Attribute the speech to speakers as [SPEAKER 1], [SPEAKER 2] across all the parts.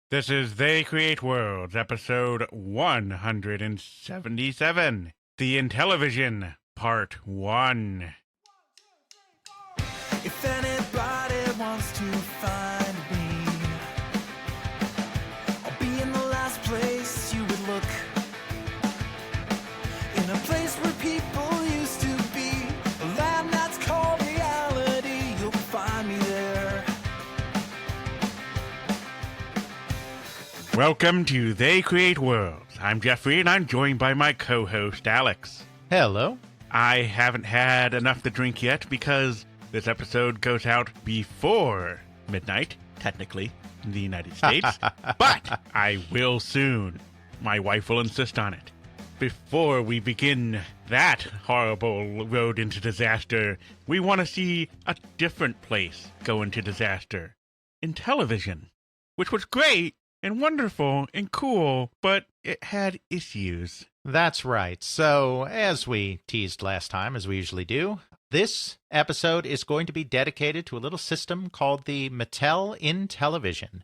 [SPEAKER 1] This is They Create Worlds, episode 177, The Intellivision, part 1.
[SPEAKER 2] If anybody wants to find me, I'll be in the last place you would look. In a place where people used to be, a land that's called reality. You'll find me there.
[SPEAKER 1] Welcome to They Create Worlds. I'm Jeffrey, and I'm joined by my co-host, Alex.
[SPEAKER 3] Hello.
[SPEAKER 1] I haven't had enough to drink yet because this episode goes out before midnight, technically, in the United States. But I will soon. My wife will insist on it. Before we begin that horrible road into disaster, we want to see a different place go into disaster. Intellivision, which was great and wonderful and cool, but it had issues.
[SPEAKER 3] That's right. So, as we teased last time, as we usually do, this episode is going to be dedicated to a little system called the Mattel Intellivision.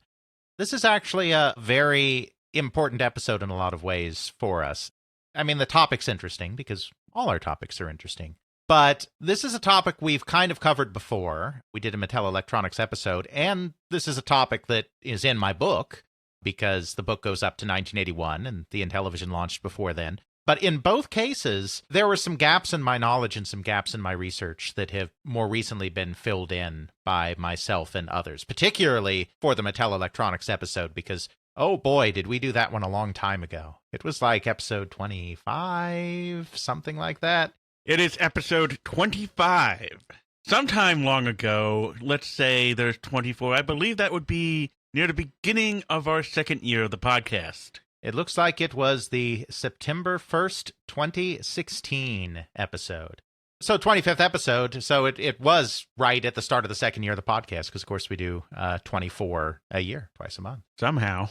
[SPEAKER 3] This is actually a very important episode in a lot of ways for us. I mean, the topic's interesting because all our topics are interesting. But this is a topic we've kind of covered before. We did a Mattel Electronics episode, and this is a topic that is in my book, because the book goes up to 1981 and the Intellivision launched before then. But in both cases, there were some gaps in my knowledge and some gaps in my research that have more recently been filled in by myself and others, particularly for the Mattel Electronics episode, because, oh boy, did we do that one a long time ago. It was like episode 25, something like that.
[SPEAKER 1] It is episode 25. Sometime long ago, let's say there's 24, I believe that would be near the beginning of our second year of the podcast.
[SPEAKER 3] It looks like it was the September 1st, 2016 episode. So 25th episode, so it was right at the start of the second year of the podcast, because of course we do 24 a year, twice a month.
[SPEAKER 1] Somehow.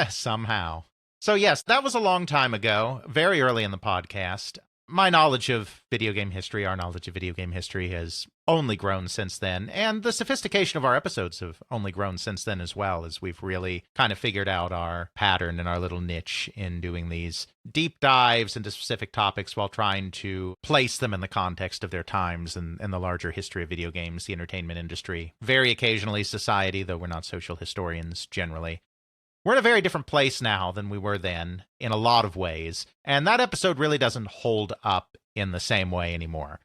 [SPEAKER 3] Somehow. So yes, that was a long time ago, very early in the podcast. My knowledge of video game history, our knowledge of video game history has only grown since then, and the sophistication of our episodes have only grown since then as well, as we've really kind of figured out our pattern and our little niche in doing these deep dives into specific topics while trying to place them in the context of their times and the larger history of video games, the entertainment industry, very occasionally society, though we're not social historians generally. We're in a very different place now than we were then in a lot of ways, and that episode really doesn't hold up in the same way anymore.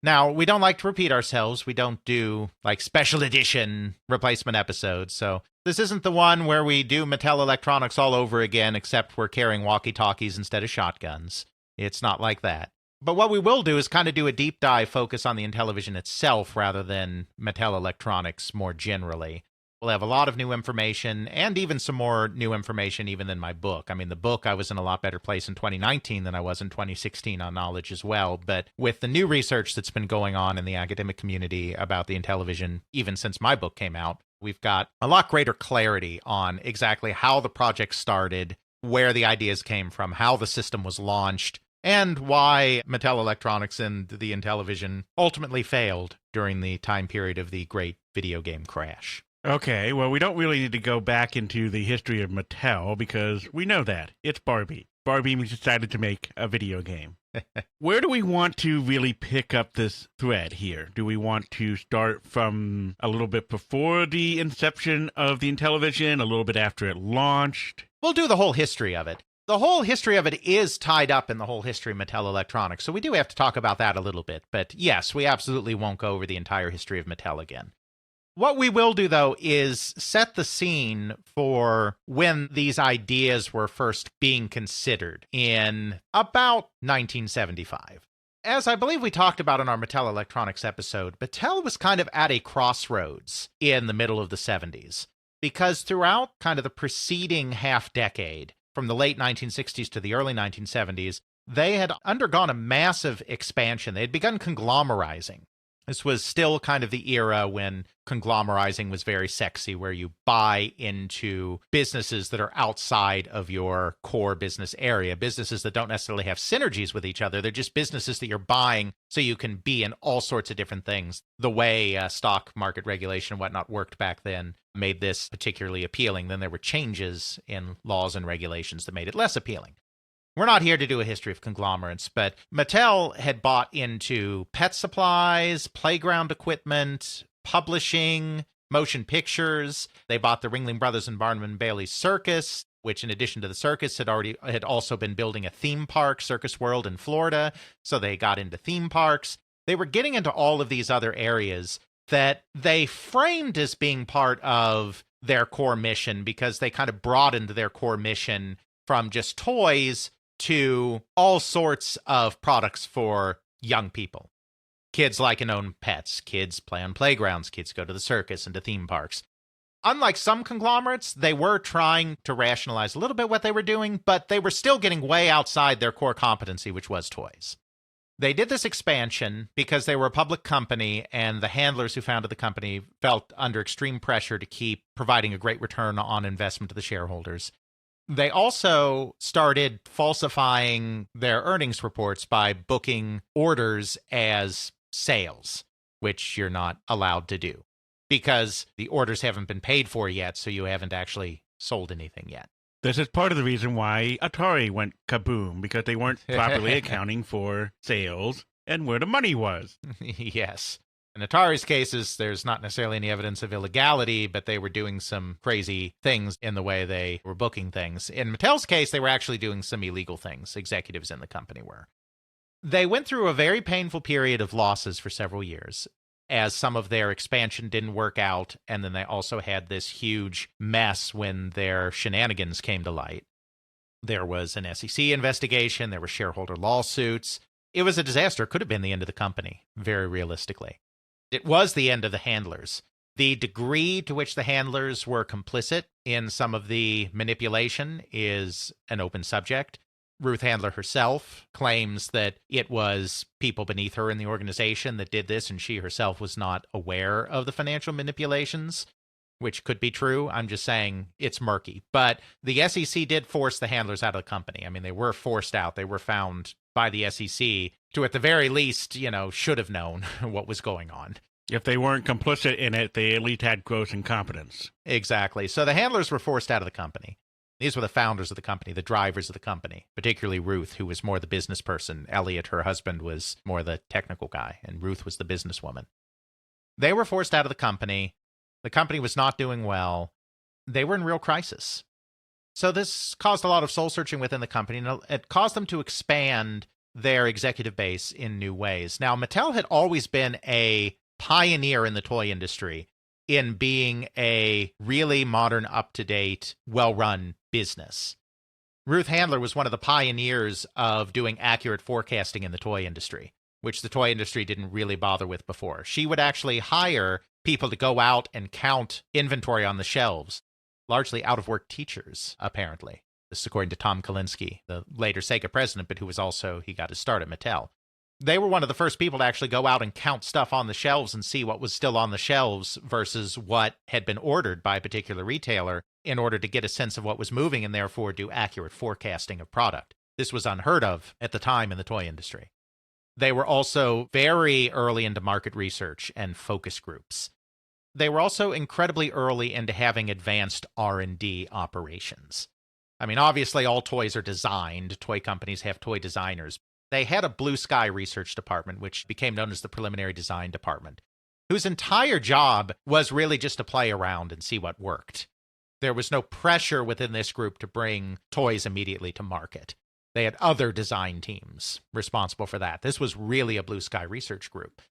[SPEAKER 3] Now, we don't like to repeat ourselves. We don't do, like, special edition replacement episodes, so this isn't the one where we do Mattel Electronics all over again, except we're carrying walkie-talkies instead of shotguns. It's not like that. But what we will do is kind of do a deep dive focus on the Intellivision itself rather than Mattel Electronics more generally. We'll have a lot of new information, and even some more new information even than my book. I mean, the book, I was in a lot better place in 2019 than I was in 2016 on knowledge as well. But with the new research that's been going on in the academic community about the Intellivision, even since my book came out, we've got a lot greater clarity on exactly how the project started, where the ideas came from, how the system was launched, and why Mattel Electronics and the Intellivision ultimately failed during the time period of the great video game crash.
[SPEAKER 1] Okay, well, we don't really need to go back into the history of Mattel because we know that. It's Barbie. Barbie decided to make a video game. Where do we want to really pick up this thread here? Do we want to start from a little bit before the inception of the Intellivision, a little bit after it launched?
[SPEAKER 3] We'll do the whole history of it. The whole history of it is tied up in the whole history of Mattel Electronics, so we do have to talk about that a little bit. But yes, we absolutely won't go over the entire history of Mattel again. What we will do, though, is set the scene for when these ideas were first being considered in about 1975. As I believe we talked about in our Mattel Electronics episode, Mattel was kind of at a crossroads in the middle of the 70s, because throughout kind of the preceding half-decade, from the late 1960s to the early 1970s, they had undergone a massive expansion. They had begun conglomerizing. This was still kind of the era when conglomerizing was very sexy, where you buy into businesses that are outside of your core business area, businesses that don't necessarily have synergies with each other. They're just businesses that you're buying so you can be in all sorts of different things. The way stock market regulation and whatnot worked back then made this particularly appealing. Then there were changes in laws and regulations that made it less appealing. We're not here to do a history of conglomerates, but Mattel had bought into pet supplies, playground equipment, publishing, motion pictures. They bought the Ringling Brothers and Barnum and Bailey Circus, which in addition to the circus had also been building a theme park, Circus World in Florida. So they got into theme parks. They were getting into all of these other areas that they framed as being part of their core mission, because they kind of broadened their core mission from just toys to all sorts of products for young people. Kids like and own pets. Kids play on playgrounds. Kids go to the circus and to theme parks. Unlike some conglomerates, they were trying to rationalize a little bit what they were doing, but they were still getting way outside their core competency, which was toys. They did this expansion because they were a public company, and the handlers who founded the company felt under extreme pressure to keep providing a great return on investment to the shareholders. They also started falsifying their earnings reports by booking orders as sales, which you're not allowed to do because the orders haven't been paid for yet, so you haven't actually sold anything yet.
[SPEAKER 1] This is part of the reason why Atari went kaboom, because they weren't properly accounting for sales and where the money was.
[SPEAKER 3] Yes. In Atari's cases, there's not necessarily any evidence of illegality, but they were doing some crazy things in the way they were booking things. In Mattel's case, they were actually doing some illegal things. Executives in the company were. They went through a very painful period of losses for several years, as some of their expansion didn't work out, and then they also had this huge mess when their shenanigans came to light. There was an SEC investigation, there were shareholder lawsuits. It was a disaster. It could have been the end of the company, very realistically. It was the end of the handlers. The degree to which the handlers were complicit in some of the manipulation is an open subject. Ruth Handler herself claims that it was people beneath her in the organization that did this, and she herself was not aware of the financial manipulations, which could be true. I'm just saying it's murky. But the SEC did force the handlers out of the company. I mean, they were forced out. They were found by the SEC to, at the very least, should have known what was going on.
[SPEAKER 1] If they weren't complicit in it, they at least had gross incompetence.
[SPEAKER 3] Exactly. So the handlers were forced out of the company. These were the founders of the company, the drivers of the company, particularly Ruth, who was more the business person. Elliot, her husband, was more the technical guy, and Ruth was the businesswoman. They were forced out of the company. The company was not doing well. They were in real crisis. So this caused a lot of soul-searching within the company, and it caused them to expand their executive base in new ways. Now, Mattel had always been a pioneer in the toy industry in being a really modern, up-to-date, well-run business. Ruth Handler was one of the pioneers of doing accurate forecasting in the toy industry, which the toy industry didn't really bother with before. She would actually hire people to go out and count inventory on the shelves, largely out-of-work teachers, apparently. This is according to Tom Kalinske, the later Sega president, but who was also, he got his start at Mattel. They were one of the first people to actually go out and count stuff on the shelves and see what was still on the shelves versus what had been ordered by a particular retailer in order to get a sense of what was moving and therefore do accurate forecasting of product. This was unheard of at the time in the toy industry. They were also very early into market research and focus groups. They were also incredibly early into having advanced R&D operations. I mean, obviously all toys are designed. Toy companies have toy designers. They had a blue sky research department, which became known as the preliminary design department, whose entire job was really just to play around and see what worked. There was no pressure within this group to bring toys immediately to market. They had other design teams responsible for that. This was really a blue sky research group.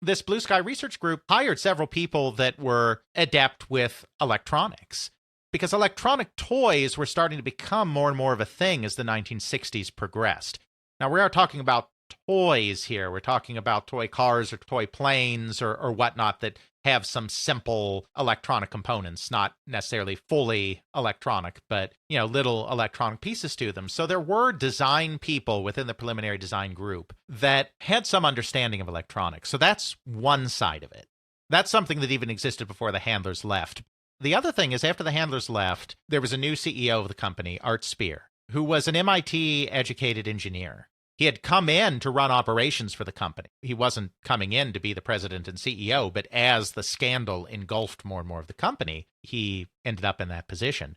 [SPEAKER 3] This blue sky research group hired several people that were adept with electronics, because electronic toys were starting to become more and more of a thing as the 1960s progressed. Now, we are talking about toys here. We're talking about toy cars or toy planes or whatnot that have some simple electronic components, not necessarily fully electronic, but, little electronic pieces to them. So there were design people within the preliminary design group that had some understanding of electronics. So that's one side of it. That's something that even existed before the handlers left. The other thing is, after the handlers left, there was a new CEO of the company, Art Speer, who was an MIT-educated engineer. He had come in to run operations for the company. He wasn't coming in to be the president and CEO, but as the scandal engulfed more and more of the company, he ended up in that position.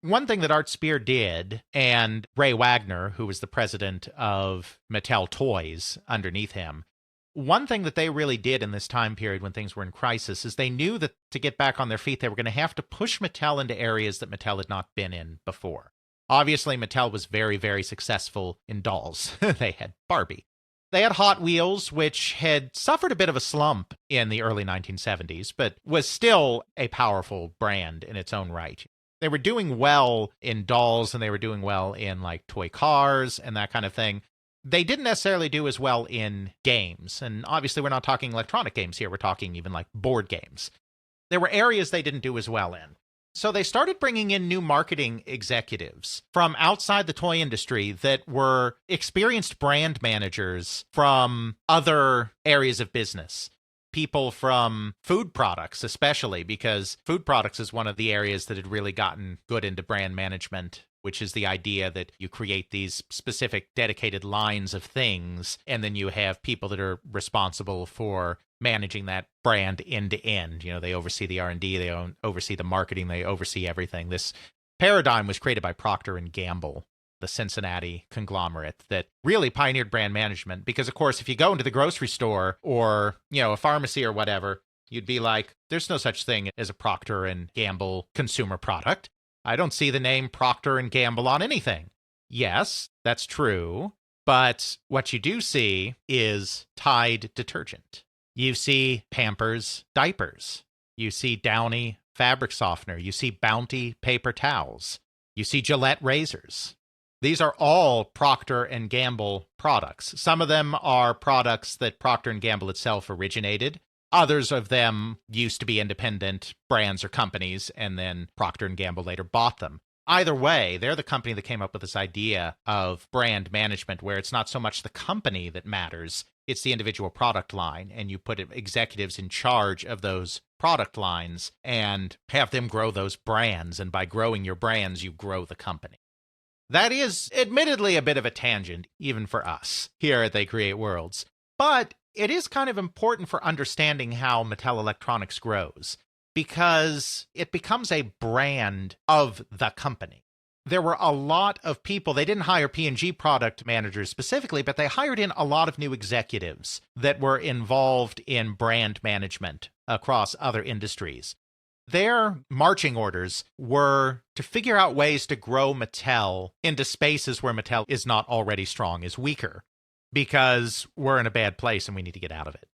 [SPEAKER 3] One thing that Art Speer did, and Ray Wagner, who was the president of Mattel Toys underneath him, one thing that they really did in this time period when things were in crisis is they knew that to get back on their feet, they were going to have to push Mattel into areas that Mattel had not been in before. Obviously, Mattel was very, very successful in dolls. They had Barbie. They had Hot Wheels, which had suffered a bit of a slump in the early 1970s, but was still a powerful brand in its own right. They were doing well in dolls, and they were doing well in, toy cars and that kind of thing. They didn't necessarily do as well in games, and obviously we're not talking electronic games here. We're talking even board games. There were areas they didn't do as well in. So they started bringing in new marketing executives from outside the toy industry that were experienced brand managers from other areas of business. People from food products, especially, because food products is one of the areas that had really gotten good into brand management, which is the idea that you create these specific dedicated lines of things, and then you have people that are responsible for managing that brand end to end. They oversee the R&D, they oversee the marketing, they oversee everything. This paradigm was created by Procter & Gamble, the Cincinnati conglomerate that really pioneered brand management. Because, of course, if you go into the grocery store or, a pharmacy or whatever, you'd be like, there's no such thing as a Procter & Gamble consumer product. I don't see the name Procter & Gamble on anything. Yes, that's true. But what you do see is Tide detergent. You see Pampers diapers. You see Downy fabric softener. You see Bounty paper towels. You see Gillette razors. These are all Procter & Gamble products. Some of them are products that Procter & Gamble itself originated. Others of them used to be independent brands or companies, and then Procter & Gamble later bought them. Either way, they're the company that came up with this idea of brand management, where it's not so much the company that matters, it's the individual product line, and you put executives in charge of those product lines and have them grow those brands, and by growing your brands, you grow the company. That is admittedly a bit of a tangent, even for us here at They Create Worlds, but it is kind of important for understanding how Mattel Electronics grows, because it becomes a brand of the company. There were a lot of people. They didn't hire P&G product managers specifically, but they hired in a lot of new executives that were involved in brand management across other industries. Their marching orders were to figure out ways to grow Mattel into spaces where Mattel is not already strong, is weaker, because we're in a bad place and we need to get out of it.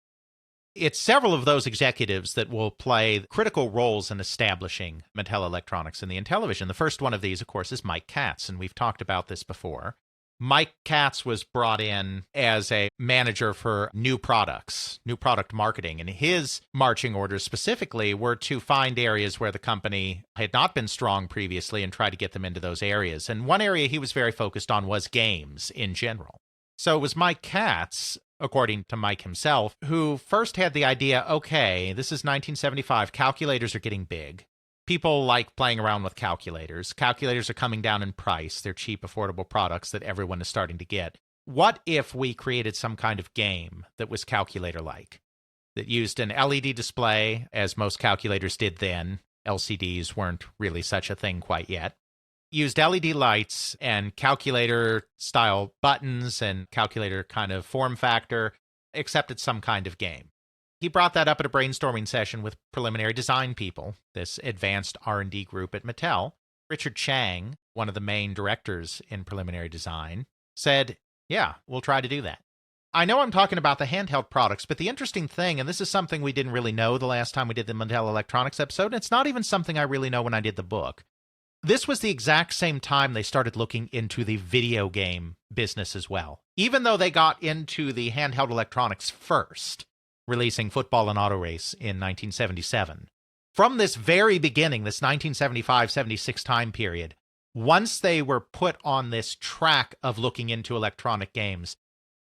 [SPEAKER 3] It's several of those executives that will play critical roles in establishing Mattel Electronics in the Intellivision. The first one of these, of course, is Mike Katz, and we've talked about this before. Mike Katz was brought in as a manager for new products, new product marketing, and his marching orders specifically were to find areas where the company had not been strong previously and try to get them into those areas. And one area he was very focused on was games in general. So it was Mike Katz, according to Mike himself, who first had the idea, okay, this is 1975, calculators are getting big. People like playing around with calculators. Calculators are coming down in price. They're cheap, affordable products that everyone is starting to get. What if we created some kind of game that was calculator-like, that used an LED display, as most calculators did then? LCDs weren't really such a thing quite yet. Used LED lights and calculator-style buttons and calculator kind of form factor, except it's some kind of game. He brought that up at a brainstorming session with preliminary design people, this advanced R&D group at Mattel. Richard Chang, one of the main directors in preliminary design, said, yeah, we'll try to do that. I know I'm talking about the handheld products, but the interesting thing, and this is something we didn't really know the last time we did the Mattel Electronics episode, and it's not even something I really know when I did the book. This was the exact same time they started looking into the video game business as well. Even though they got into the handheld electronics first, releasing Football and Auto Race in 1977. From this very beginning, this 1975-76 time period, once they were put on this track of looking into electronic games,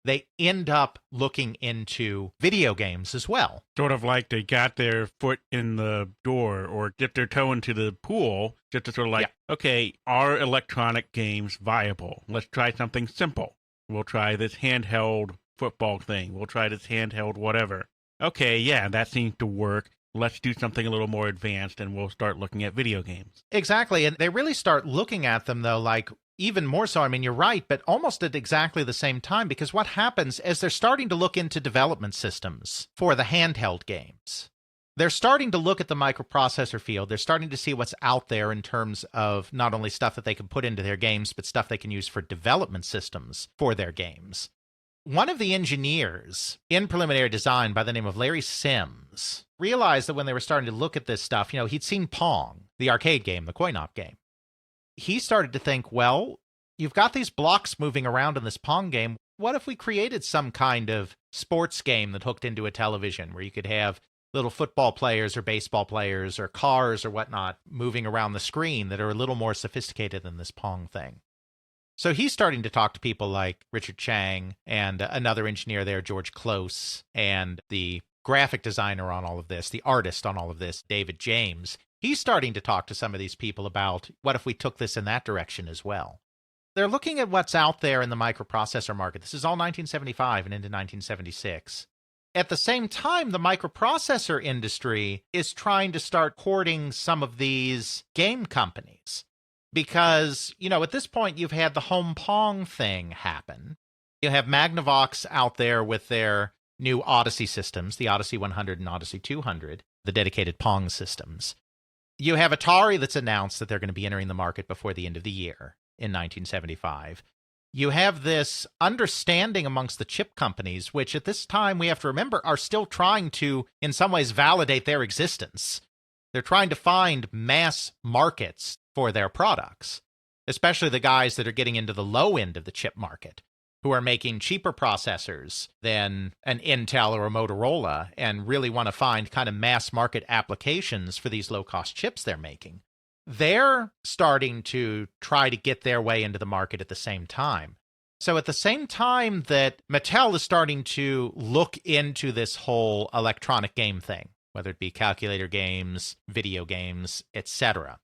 [SPEAKER 3] they end up looking into video games as well.
[SPEAKER 1] Sort of like they got their foot in the door or dipped their toe into the pool, just to sort of like, okay, are electronic games viable? Let's try something simple. We'll try this handheld football thing. We'll try this handheld whatever. Okay, yeah, that seems to work. Let's do something a little more advanced, and we'll start looking at video games.
[SPEAKER 3] Exactly, and they really start looking at them, though, like, even more so, I mean, you're right, but almost at exactly the same time, because what happens is they're starting to look into development systems for the handheld games. They're starting to look at the microprocessor field. They're starting to see what's out there in terms of not only stuff that they can put into their games, but stuff they can use for development systems for their games. One of the engineers in preliminary design by the name of Larry Sims realized that when they were starting to look at this stuff, he'd seen Pong, the arcade game, the coin-op game. He started to think, well, you've got these blocks moving around in this Pong game. What if we created some kind of sports game that hooked into a television where you could have little football players or baseball players or cars or whatnot moving around the screen that are a little more sophisticated than this Pong thing? So he's starting to talk to people like Richard Chang and another engineer there, George Close, and the graphic designer on all of this, the artist on all of this, David James. He's starting to talk to some of these people about what if we took this in that direction as well. They're looking at what's out there in the microprocessor market. This is all 1975 and into 1976. At the same time, the microprocessor industry is trying to start courting some of these game companies. Because, at this point, you've had the home Pong thing happen. You have Magnavox out there with their new Odyssey systems, the Odyssey 100 and Odyssey 200, the dedicated Pong systems. You have Atari that's announced that they're going to be entering the market before the end of the year in 1975. You have this understanding amongst the chip companies, which at this time, we have to remember, are still trying to, in some ways, validate their existence. They're trying to find mass markets for their products, especially the guys that are getting into the low end of the chip market, who are making cheaper processors than an Intel or a Motorola and really want to find kind of mass market applications for these low-cost chips they're making. They're starting to try to get their way into the market at the same time. So at the same time that Mattel is starting to look into this whole electronic game thing, whether it be calculator games, video games, etc.,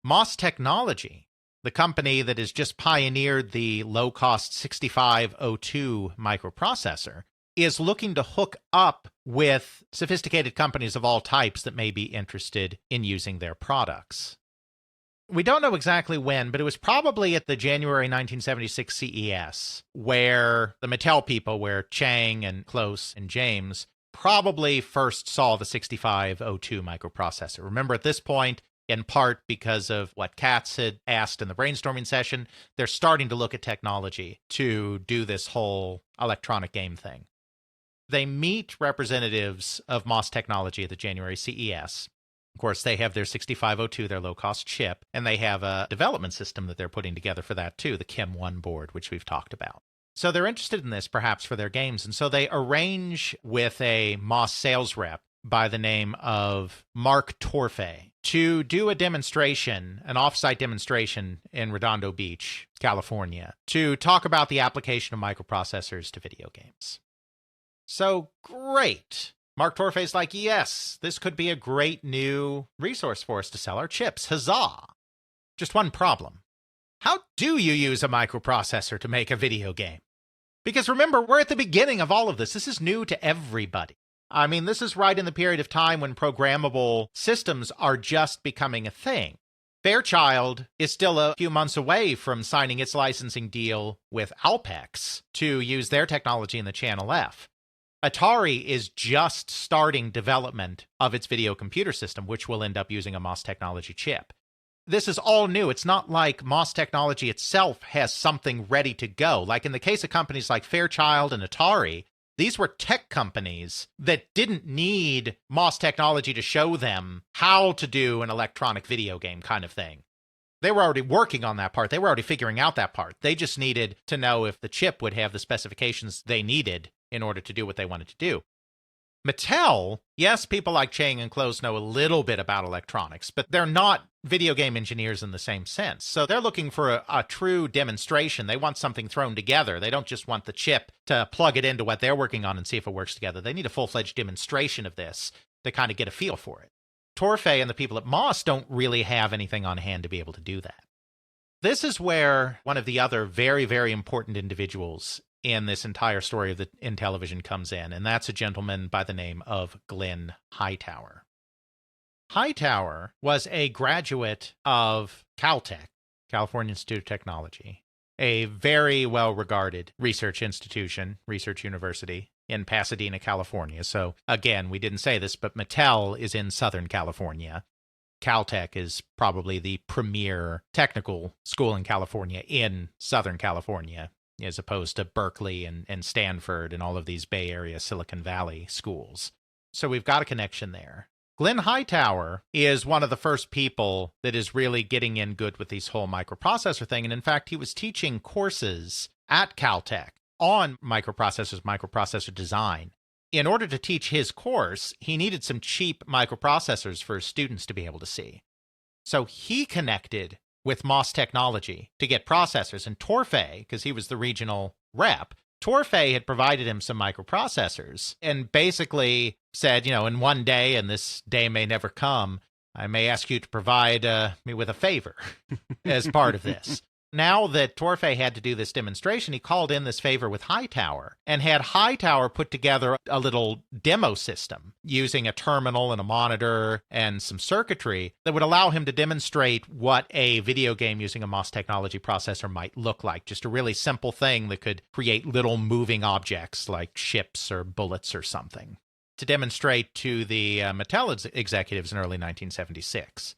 [SPEAKER 3] MOS Technology, the company that has just pioneered the low-cost 6502 microprocessor, is looking to hook up with sophisticated companies of all types that may be interested in using their products. We don't know exactly when, but it was probably at the January 1976 CES, where the Mattel people, where Chang and Close and James probably first saw the 6502 microprocessor. Remember, at this point, in part because of what Katz had asked in the brainstorming session, they're starting to look at technology to do this whole electronic game thing. They meet representatives of MOS Technology at the January CES. Of course, they have their 6502, their low-cost chip, and they have a development system that they're putting together for that too, the Chem1 board, which we've talked about. So they're interested in this perhaps for their games, and so they arrange with a MOS sales rep by the name of Mark Torfey to do a demonstration, an off-site demonstration in Redondo Beach, California, to talk about the application of microprocessors to video games. So great. Mark Torfey's like, yes, this could be a great new resource for us to sell our chips. Huzzah! Just one problem. How do you use a microprocessor to make a video game? Because remember, we're at the beginning of all of this. This is new to everybody. I mean, this is right in the period of time when programmable systems are just becoming a thing. Fairchild is still a few months away from signing its licensing deal with Alpex to use their technology in the Channel F. Atari is just starting development of its video computer system, which will end up using a MOS Technology chip. This is all new. It's not like MOS Technology itself has something ready to go. Like in the case of companies like Fairchild and Atari, these were tech companies that didn't need MOS Technology to show them how to do an electronic video game kind of thing. They were already working on that part. They were already figuring out that part. They just needed to know if the chip would have the specifications they needed in order to do what they wanted to do. Mattel, yes, people like Chang and Close know a little bit about electronics, but they're not video game engineers in the same sense. So they're looking for a true demonstration. They want something thrown together. They don't just want the chip to plug it into what they're working on and see if it works together. They need a full-fledged demonstration of this to kind of get a feel for it. Torfey and the people at Moss don't really have anything on hand to be able to do that. This is where one of the other very, very important individuals in this entire story of the Intellivision comes in, and that's a gentleman by the name of Glenn Hightower. Hightower was a graduate of Caltech, California Institute of Technology, a very well-regarded research institution, research university in Pasadena, California. So again, we didn't say this, but Mattel is in Southern California. Caltech is probably the premier technical school in California in Southern California, as opposed to Berkeley and Stanford and all of these Bay Area Silicon Valley schools. So we've got a connection there. Glenn Hightower is one of the first people that is really getting in good with this whole microprocessor thing. And in fact, he was teaching courses at Caltech on microprocessor design. In order to teach his course, he needed some cheap microprocessors for his students to be able to see. So he connected with Moss Technology to get processors. And Torfey, because he was the regional rep, Torfey had provided him some microprocessors and basically said, in one day, and this day may never come, I may ask you to provide me with a favor as part of this. Now that Torfey had to do this demonstration, he called in this favor with Hightower and had Hightower put together a little demo system using a terminal and a monitor and some circuitry that would allow him to demonstrate what a video game using a Moss Technology processor might look like. Just a really simple thing that could create little moving objects like ships or bullets or something to demonstrate to the Mattel executives in early 1976.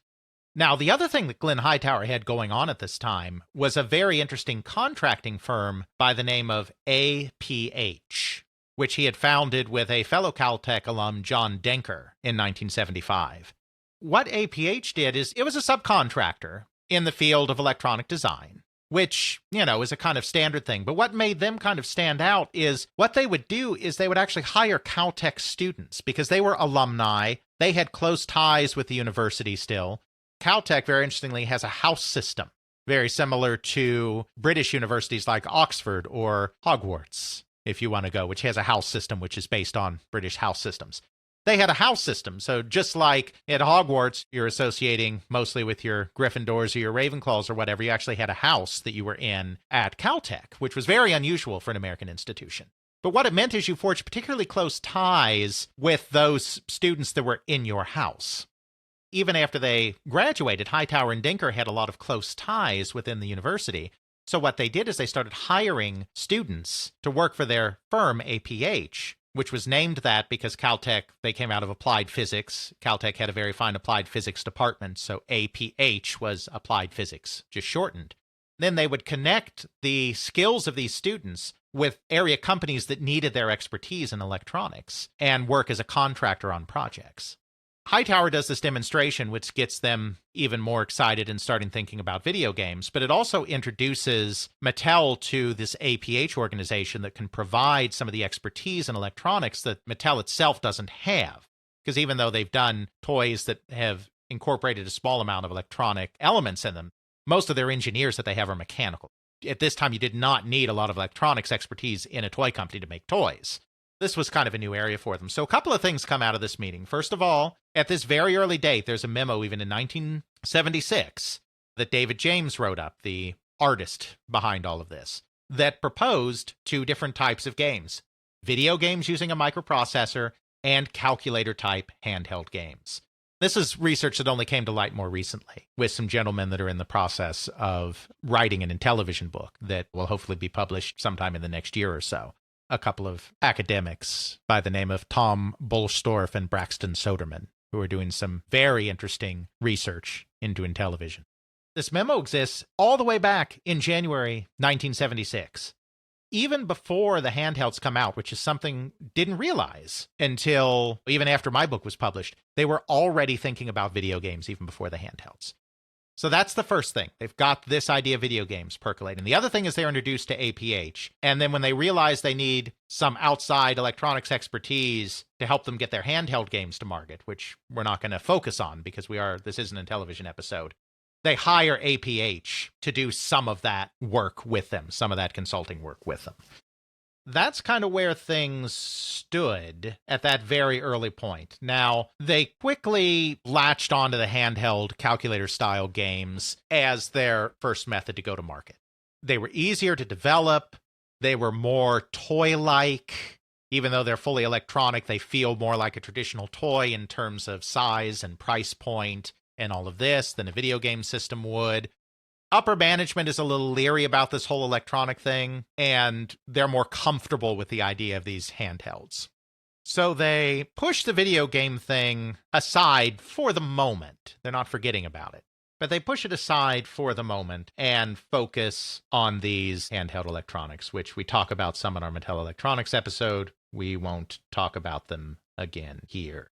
[SPEAKER 3] Now, the other thing that Glenn Hightower had going on at this time was a very interesting contracting firm by the name of APH, which he had founded with a fellow Caltech alum, John Denker, in 1975. What APH did is it was a subcontractor in the field of electronic design, which, is a kind of standard thing. But what made them kind of stand out is what they would do is they would actually hire Caltech students because they were alumni. They had close ties with the university still. Caltech, very interestingly, has a house system, very similar to British universities like Oxford or Hogwarts, if you want to go, which has a house system which is based on British house systems. They had a house system, so just like at Hogwarts, you're associating mostly with your Gryffindors or your Ravenclaws or whatever, you actually had a house that you were in at Caltech, which was very unusual for an American institution. But what it meant is you forged particularly close ties with those students that were in your house. Even after they graduated, Hightower and Denker had a lot of close ties within the university. So what they did is they started hiring students to work for their firm, APH, which was named that because Caltech, they came out of applied physics. Caltech had a very fine applied physics department, so APH was applied physics, just shortened. Then they would connect the skills of these students with area companies that needed their expertise in electronics and work as a contractor on projects. Hightower does this demonstration, which gets them even more excited and starting thinking about video games, but it also introduces Mattel to this APH organization that can provide some of the expertise in electronics that Mattel itself doesn't have. Because even though they've done toys that have incorporated a small amount of electronic elements in them, most of their engineers that they have are mechanical. At this time, you did not need a lot of electronics expertise in a toy company to make toys. This was kind of a new area for them. So a couple of things come out of this meeting. First of all, at this very early date, there's a memo even in 1976 that David James wrote up, the artist behind all of this, that proposed two different types of games: video games using a microprocessor and calculator-type handheld games. This is research that only came to light more recently with some gentlemen that are in the process of writing an Intellivision book that will hopefully be published sometime in the next year or so. A couple of academics by the name of Tom Bolstorff and Braxton Soderman, who are doing some very interesting research into Intellivision. This memo exists all the way back in January 1976, even before the handhelds come out, which is something didn't realize until even after my book was published. They were already thinking about video games even before the handhelds. So that's the first thing. They've got this idea of video games percolating. The other thing is they're introduced to APH. And then when they realize they need some outside electronics expertise to help them get their handheld games to market, which we're not going to focus on because this isn't a television episode, they hire APH to do some of that work with them, some of that consulting work with them. That's kind of where things stood at that very early point. Now, they quickly latched onto the handheld calculator-style games as their first method to go to market. They were easier to develop. They were more toy-like. Even though they're fully electronic, they feel more like a traditional toy in terms of size and price point and all of this than a video game system would. Upper management is a little leery about this whole electronic thing, and they're more comfortable with the idea of these handhelds. So they push the video game thing aside for the moment. They're not forgetting about it. But they push it aside for the moment and focus on these handheld electronics, which we talk about some in our Mattel Electronics episode. We won't talk about them again here.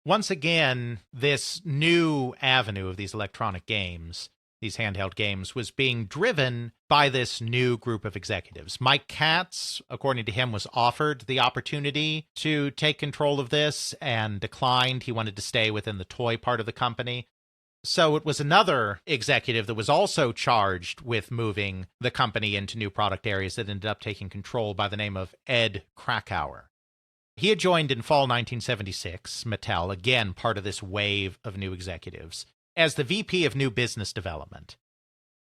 [SPEAKER 3] Once again, this new avenue of these electronic games, these handheld games, was being driven by this new group of executives. Mike Katz, according to him, was offered the opportunity to take control of this and declined. He wanted to stay within the toy part of the company. So it was another executive that was also charged with moving the company into new product areas that ended up taking control by the name of Ed Krakauer. He had joined in fall 1976, Mattel, again part of this wave of new executives, as the VP of New Business Development.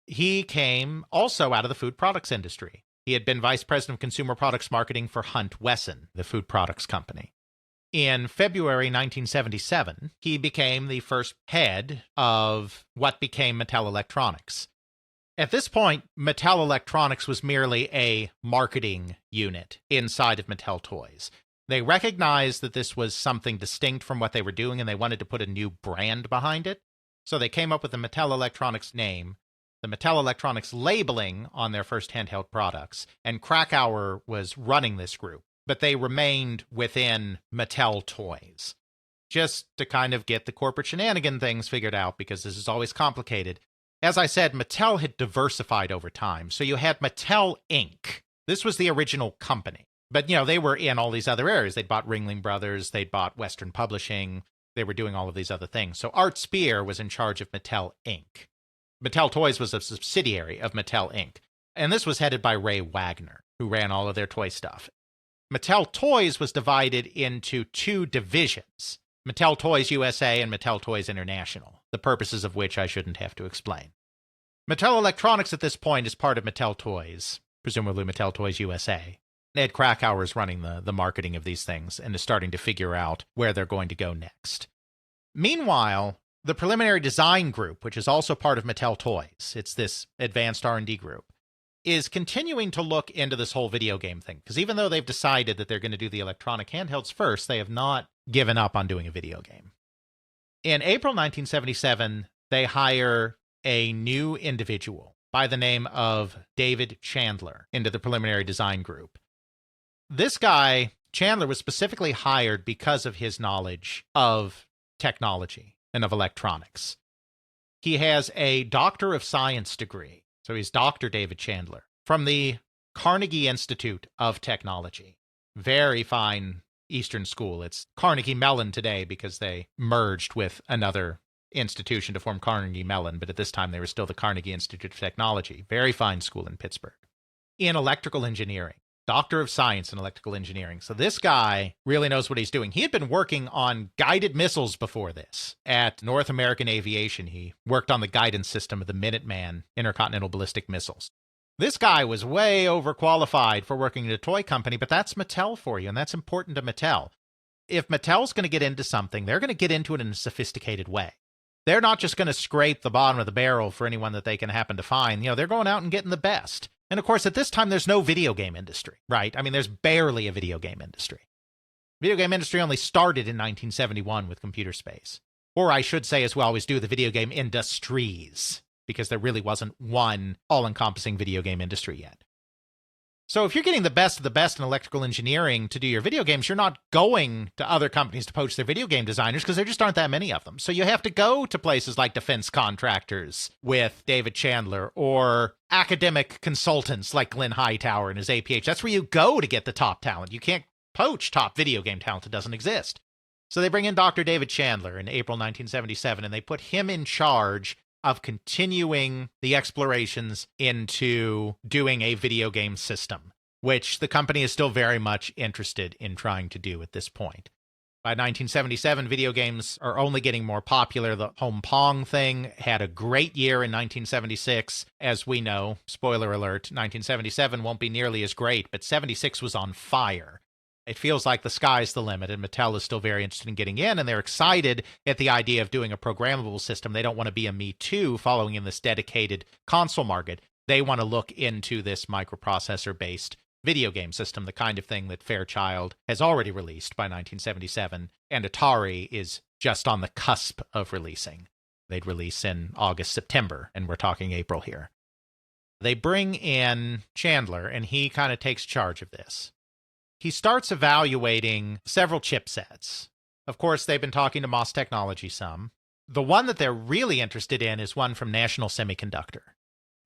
[SPEAKER 3] He came also out of the food products industry. He had been Vice President of Consumer Products Marketing for Hunt Wesson, the food products company. In February 1977, he became the first head of what became Mattel Electronics. At this point, Mattel Electronics was merely a marketing unit inside of Mattel Toys. They recognized that this was something distinct from what they were doing, and they wanted to put a new brand behind it. So they came up with the Mattel Electronics name, the Mattel Electronics labeling on their first handheld products, and Krakauer was running this group, but they remained within Mattel Toys, just to kind of get the corporate shenanigan things figured out, because this is always complicated. As I said, Mattel had diversified over time, so you had Mattel Inc. This was the original company, but, they were in all these other areas. They'd bought Ringling Brothers, they'd bought Western Publishing, they were doing all of these other things. So Art Speer was in charge of Mattel Inc. Mattel Toys was a subsidiary of Mattel Inc. And this was headed by Ray Wagner, who ran all of their toy stuff. Mattel Toys was divided into two divisions, Mattel Toys USA and Mattel Toys International, the purposes of which I shouldn't have to explain. Mattel Electronics at this point is part of Mattel Toys, presumably Mattel Toys USA. Ed Krakauer is running the marketing of these things and is starting to figure out where they're going to go next. Meanwhile, the preliminary design group, which is also part of Mattel Toys, it's this advanced R&D group, is continuing to look into this whole video game thing. Because even though they've decided that they're going to do the electronic handhelds first, they have not given up on doing a video game. In April 1977, they hire a new individual by the name of David Chandler into the preliminary design group. This guy, Chandler, was specifically hired because of his knowledge of technology and of electronics. He has a Doctor of Science degree, so he's Dr. David Chandler, from the Carnegie Institute of Technology. Very fine Eastern school. It's Carnegie Mellon today because they merged with another institution to form Carnegie Mellon, but at this time they were still the Carnegie Institute of Technology. Very fine school in Pittsburgh. In electrical engineering. Doctor of Science in Electrical Engineering. So this guy really knows what he's doing. He had been working on guided missiles before this at North American Aviation. He worked on the guidance system of the Minuteman intercontinental ballistic missiles. This guy was way overqualified for working at a toy company, but that's Mattel for you, and that's important to Mattel. If Mattel's going to get into something, they're going to get into it in a sophisticated way. They're not just going to scrape the bottom of the barrel for anyone that they can happen to find. They're going out and getting the best. And of course, at this time, there's no video game industry, right? I mean, there's barely a video game industry. Video game industry only started in 1971 with Computer Space. Or I should say, as we always do, the video game industries, because there really wasn't one all-encompassing video game industry yet. So if you're getting the best of the best in electrical engineering to do your video games, you're not going to other companies to poach their video game designers because there just aren't that many of them. So you have to go to places like defense contractors with David Chandler or academic consultants like Glenn Hightower and his APH. That's where you go to get the top talent. You can't poach top video game talent. It doesn't exist. So they bring in Dr. David Chandler in April 1977, and they put him in charge of continuing the explorations into doing a video game system, which the company is still very much interested in trying to do at this point. By 1977, video games are only getting more popular. The home Pong thing had a great year in 1976. As we know, spoiler alert, 1977 won't be nearly as great, but 76 was on fire. It feels like the sky's the limit, and Mattel is still very interested in getting in, and they're excited at the idea of doing a programmable system. They don't want to be a Me Too following in this dedicated console market. They want to look into this microprocessor-based video game system, the kind of thing that Fairchild has already released by 1977, and Atari is just on the cusp of releasing. They'd release in August, September, and we're talking April here. They bring in Chandler, and he kind of takes charge of this. He starts evaluating several chipsets. Of course, they've been talking to MOS Technology some. The one that they're really interested in is one from National Semiconductor.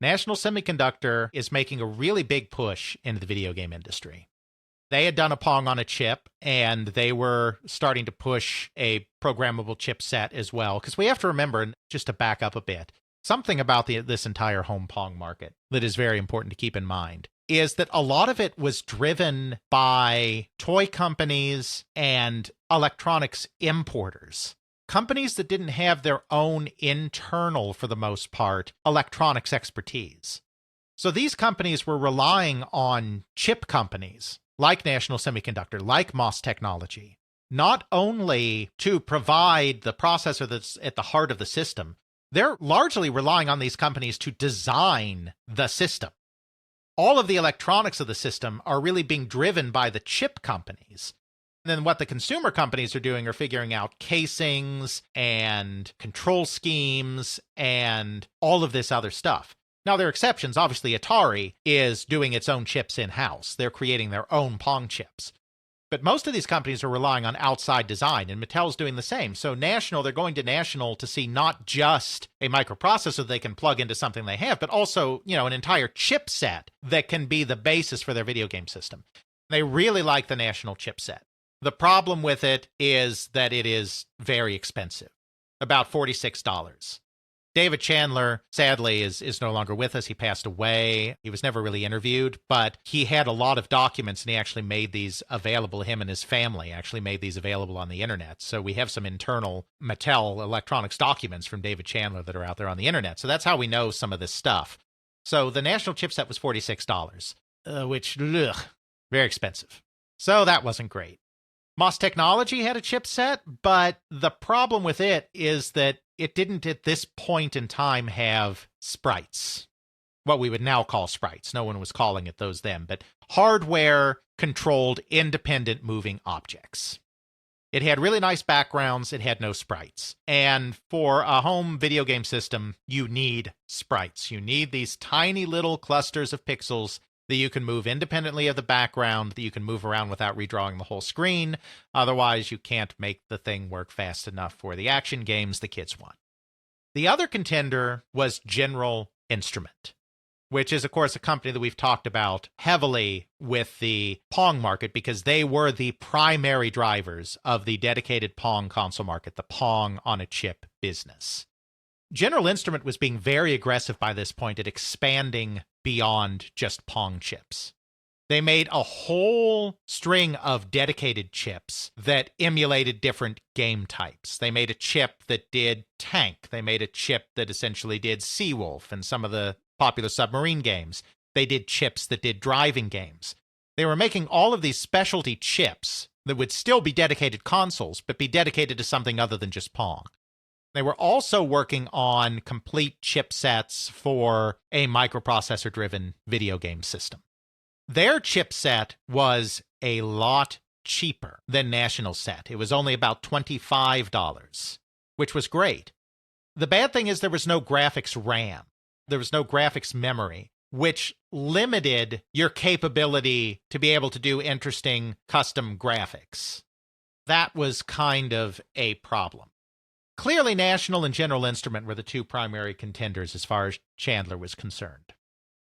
[SPEAKER 3] National Semiconductor is making a really big push into the video game industry. They had done a Pong on a chip, and they were starting to push a programmable chipset as well. Because we have to remember, just to back up a bit, something about this entire home Pong market that is very important to keep in mind is that a lot of it was driven by toy companies and electronics importers. Companies that didn't have their own internal, for the most part, electronics expertise. So these companies were relying on chip companies like National Semiconductor, like MOS Technology, not only to provide the processor that's at the heart of the system, they're largely relying on these companies to design the system. All of the electronics of the system are really being driven by the chip companies. And then what the consumer companies are doing are figuring out casings and control schemes and all of this other stuff. Now, there are exceptions. Obviously, Atari is doing its own chips in-house. They're creating their own Pong chips. But most of these companies are relying on outside design, and Mattel's doing the same. So National, they're going to National to see not just a microprocessor they can plug into something they have, but also, an entire chipset that can be the basis for their video game system. They really like the National chipset. The problem with it is that it is very expensive, about $46. David Chandler, sadly, is no longer with us. He passed away. He was never really interviewed, but he had a lot of documents, and he actually made these available. Him and his family actually made these available on the internet. So we have some internal Mattel electronics documents from David Chandler that are out there on the internet. So that's how we know some of this stuff. So the National chipset was $46, which, very expensive. So that wasn't great. MOS Technology had a chipset, but the problem with it is that it didn't at this point in time have sprites, what we would now call sprites. No one was calling it those then, but hardware-controlled independent moving objects. It had really nice backgrounds. It had no sprites. And for a home video game system, you need sprites. You need these tiny little clusters of pixels that you can move independently of the background, that you can move around without redrawing the whole screen. Otherwise, you can't make the thing work fast enough for the action games the kids want. The other contender was General Instrument, which is, of course, a company that we've talked about heavily with the Pong market because they were the primary drivers of the dedicated Pong console market, the Pong on a chip business. General Instrument was being very aggressive by this point at expanding beyond just Pong chips. They made a whole string of dedicated chips that emulated different game types. They made a chip that did tank. They made a chip that essentially did Seawolf and some of the popular submarine games. They did chips that did driving games. They were making all of these specialty chips that would still be dedicated consoles, but be dedicated to something other than just Pong. They were also working on complete chipsets for a microprocessor-driven video game system. Their chipset was a lot cheaper than National's set. It was only about $25, which was great. The bad thing is there was no graphics RAM. There was no graphics memory. which limited your capability to be able to do interesting custom graphics. That was kind of a problem. Clearly, National and General Instrument were the two primary contenders as far as Chandler was concerned.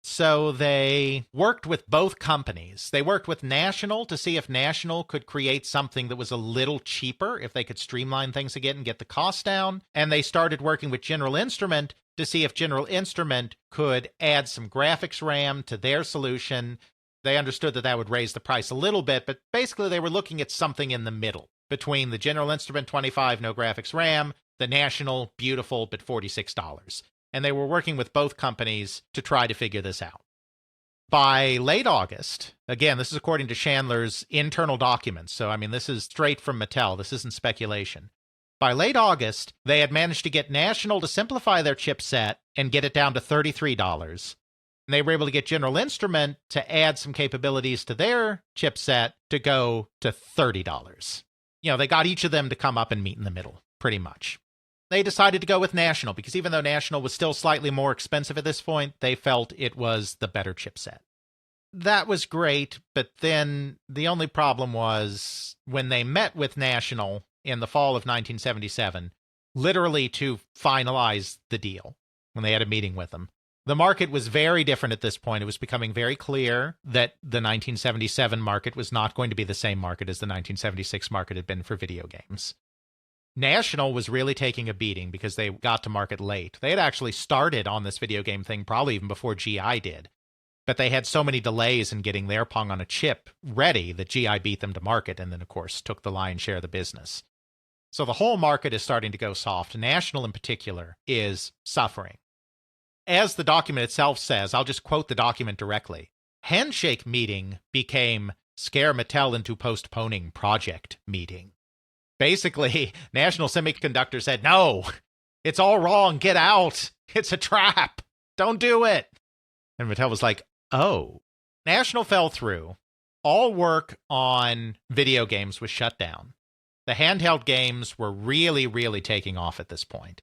[SPEAKER 3] So they worked with both companies. They worked with National to see if National could create something that was a little cheaper, if they could streamline things again and get the cost down. And they started working with General Instrument to see if General Instrument could add some graphics RAM to their solution. They understood that that would raise the price a little bit, but basically they were looking at something in the middle between the General Instrument 25 no graphics RAM, the National beautiful but $46. And they were working with both companies to try to figure this out. By late August, again, this is according to Chandler's internal documents, so I mean, this is straight from Mattel, this isn't speculation. By late August, they had managed to get National to simplify their chipset and get it down to $33. And they were able to get General Instrument to add some capabilities to their chipset to go to $30. You know, they got each of them to come up and meet in the middle, pretty much. They decided to go with National because even though National was still slightly more expensive at this point, they felt it was the better chipset. That was great, but then the only problem was when they met with National in the fall of 1977, literally to finalize the deal, when they had a meeting with them. The market was very different at this point. It was becoming very clear that the 1977 market was not going to be the same market as the 1976 market had been for video games. National was really taking a beating because they got to market late. They had actually started on this video game thing probably even before GI did. But they had so many delays in getting their Pong on a chip ready that GI beat them to market and then, of course, took the lion's share of the business. So the whole market is starting to go soft. National, in particular, is suffering. As the document itself says, I'll just quote the document directly, handshake meeting became scare Mattel into postponing project meeting. Basically, National Semiconductor said, no, it's all wrong. Get out. It's a trap. Don't do it. And Mattel was like, oh. National fell through. All work on video games was shut down. The handheld games were really, really taking off at this point.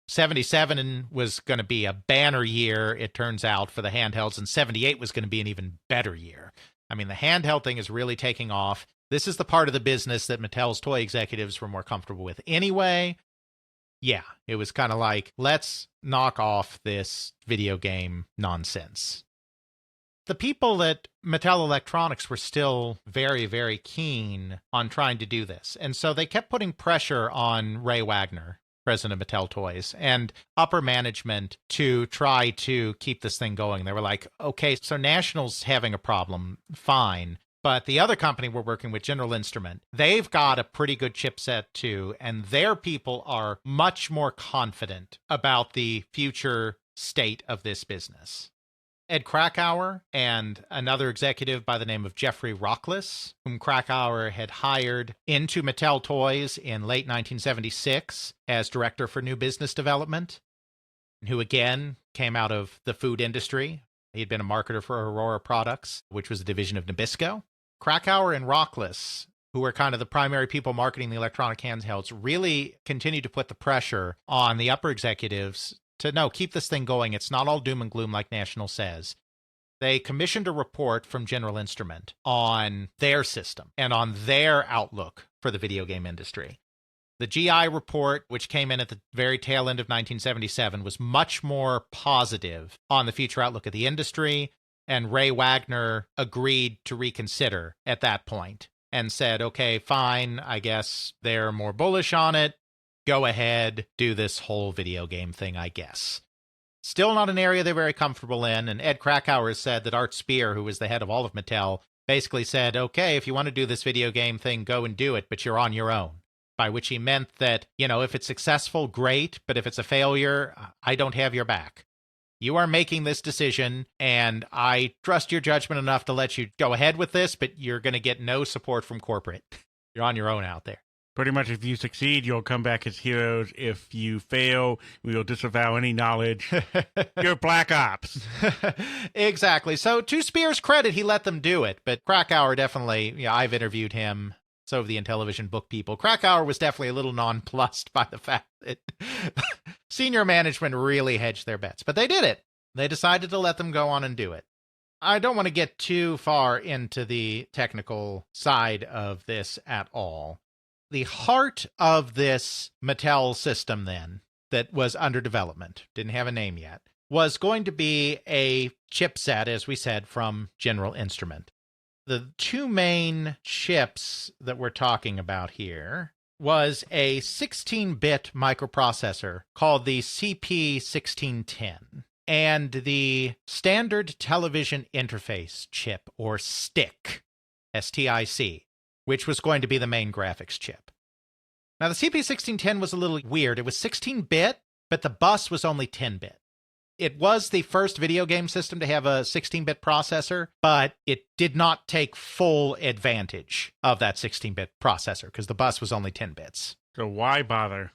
[SPEAKER 3] 77 was going to be a banner year, it turns out, for the handhelds, and 78 was going to be an even better year. I mean, the handheld thing is really taking off. This is the part of the business that Mattel's toy executives were more comfortable with anyway. Yeah, it was kind of like, let's knock off this video game nonsense. The people at Mattel Electronics were still very, very keen on trying to do this. And so they kept putting pressure on Ray Wagner, president of Mattel Toys, and upper management to try to keep this thing going. They were like, okay, so National's having a problem, fine. But the other company we're working with, General Instrument, they've got a pretty good chipset too, and their people are much more confident about the future state of this business. Ed Krakauer and another executive by the name of Jeffrey Rockless, whom Krakauer had hired into Mattel Toys in late 1976 as director for new business development, who again came out of the food industry. He'd been a marketer for Aurora Products, which was a division of Nabisco. Krakauer and Rockless, who were kind of the primary people marketing the electronic handhelds, really continued to put the pressure on the upper executives to, no, keep this thing going. It's not all doom and gloom like National says. They commissioned a report from General Instrument on their system and on their outlook for the video game industry. The GI report, which came in at the very tail end of 1977, was much more positive on the future outlook of the industry, and Ray Wagner agreed to reconsider at that point and said, okay, fine, I guess they're more bullish on it. Go ahead, do this whole video game thing, I guess. Still not an area they're very comfortable in, and Ed Krakauer said that Art Speer, who was the head of all of Mattel, basically said, okay, if you want to do this video game thing, go and do it, but you're on your own. By which he meant that, you know, if it's successful, great, but if it's a failure, I don't have your back. You are making this decision, and I trust your judgment enough to let you go ahead with this, but you're going to get no support from corporate. You're on your own out there.
[SPEAKER 1] Pretty much if you succeed, you'll come back as heroes. If you fail, we will disavow any knowledge. You're Black Ops.
[SPEAKER 3] Exactly. So to Speer's credit, he let them do it. But Krakauer definitely, I've interviewed him. So have the Intellivision book people. Krakauer was definitely a little nonplussed by the fact that senior management really hedged their bets. But they did it. They decided to let them go on and do it. I don't want to get too far into the technical side of this at all. The heart of this Mattel system then, that was under development, didn't have a name yet, was going to be a chipset, as we said, from General Instrument. The two main chips that we're talking about here was a 16-bit microprocessor called the CP1610 and the standard television interface chip, or STIC, S-T-I-C, which was going to be the main graphics chip. Now, the CP1610 was a little weird. It was 16-bit, but the bus was only 10-bit. It was the first video game system to have a 16-bit processor, but it did not take full advantage of that 16-bit processor because the bus was only 10 bits.
[SPEAKER 1] So why bother?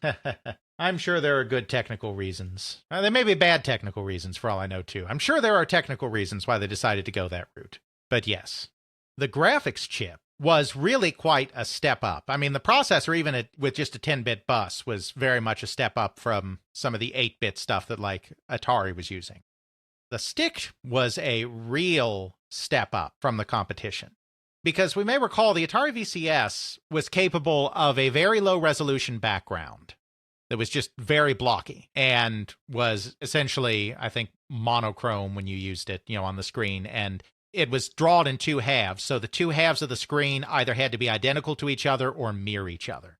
[SPEAKER 3] I'm sure there are good technical reasons. There may be bad technical reasons for all I know, too. I'm sure there are technical reasons why they decided to go that route. But yes, the graphics chip was really quite a step up. I mean, the processor, even with just a 10-bit bus, was very much a step up from some of the 8-bit stuff that, like, Atari was using. The STIC was a real step up from the competition. Because we may recall the Atari VCS was capable of a very low-resolution background that was just very blocky and was essentially, I think, monochrome when you used it, on the screen. And it was drawn in two halves, so the two halves of the screen either had to be identical to each other or mirror each other.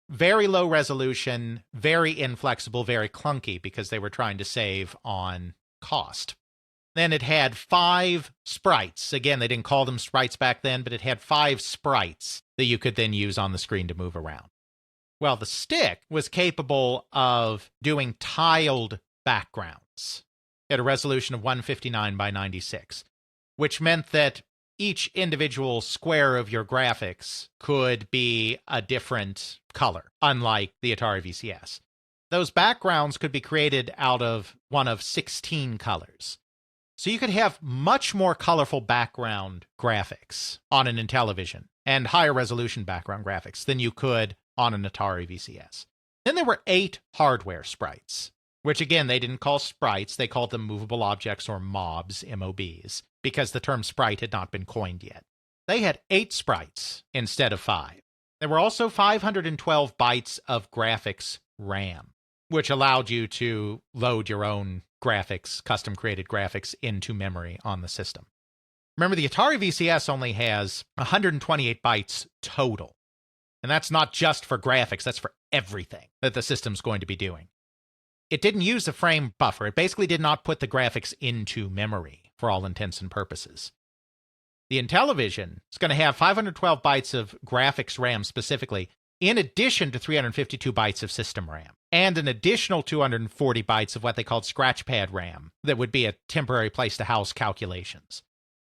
[SPEAKER 3] Very low resolution, very inflexible, very clunky because they were trying to save on cost. Then it had 5 sprites. Again, they didn't call them sprites back then, but it had 5 sprites that you could then use on the screen to move around. Well, the STIC was capable of doing tiled backgrounds at a resolution of 159 by 96, which meant that each individual square of your graphics could be a different color, unlike the Atari VCS. Those backgrounds could be created out of one of 16 colors. So you could have much more colorful background graphics on an Intellivision and higher resolution background graphics than you could on an Atari VCS. Then there were 8 hardware sprites, which again, they didn't call sprites, they called them movable objects or mobs, MOBs, because the term sprite had not been coined yet. They had 8 sprites instead of 5. There were also 512 bytes of graphics RAM, which allowed you to load your own graphics, custom-created graphics, into memory on the system. Remember, the Atari VCS only has 128 bytes total. And that's not just for graphics, that's for everything that the system's going to be doing. It didn't use a frame buffer. It basically did not put the graphics into memory for all intents and purposes. The Intellivision is going to have 512 bytes of graphics RAM specifically, in addition to 352 bytes of system RAM, and an additional 240 bytes of what they called scratchpad RAM that would be a temporary place to house calculations.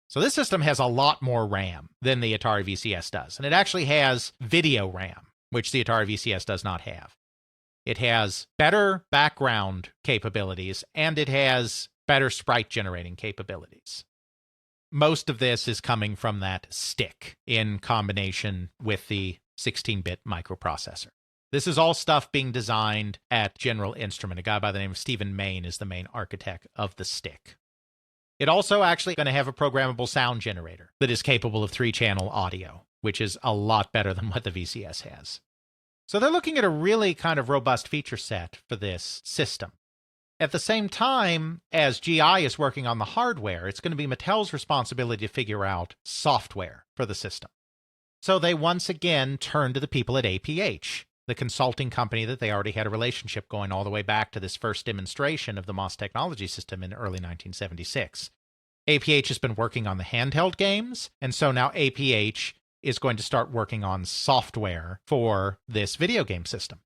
[SPEAKER 3] So this system has a lot more RAM than the Atari VCS does, and it actually has video RAM, which the Atari VCS does not have. It has better background capabilities, and it has better sprite generating capabilities. Most of this is coming from that STIC in combination with the 16-bit microprocessor. This is all stuff being designed at General Instrument. A guy by the name of Stephen Main is the main architect of the STIC. It also actually going to have a programmable sound generator that is capable of 3-channel audio, which is a lot better than what the VCS has. So they're looking at a really kind of robust feature set for this system. At the same time, as GI is working on the hardware, it's going to be Mattel's responsibility to figure out software for the system. So they once again turn to the people at APH, the consulting company that they already had a relationship going all the way back to this first demonstration of the MOS technology system in early 1976. APH has been working on the handheld games, and so now APH is going to start working on software for this video game system.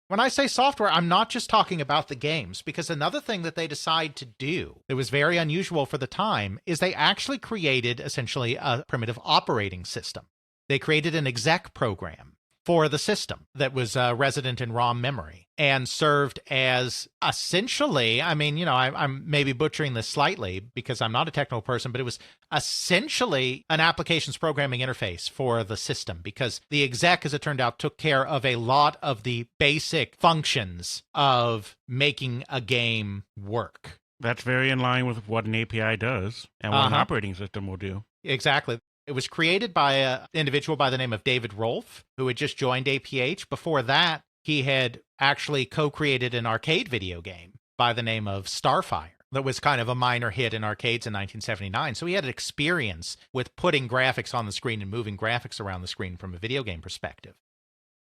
[SPEAKER 3] When I say software, I'm not just talking about the games, because another thing that they decide to do that was very unusual for the time is they actually created essentially a primitive operating system. They created an exec program for the system that was resident in ROM memory and served as essentially, I'm maybe butchering this slightly because I'm not a technical person, but it was essentially an applications programming interface for the system, because the exec, as it turned out, took care of a lot of the basic functions of making a game work.
[SPEAKER 1] That's very in line with what an API does and what an operating system will do.
[SPEAKER 3] Exactly. It was created by an individual by the name of David Rolfe, who had just joined APH. Before that, he had actually co-created an arcade video game by the name of Starfire that was kind of a minor hit in arcades in 1979. So he had experience with putting graphics on the screen and moving graphics around the screen from a video game perspective.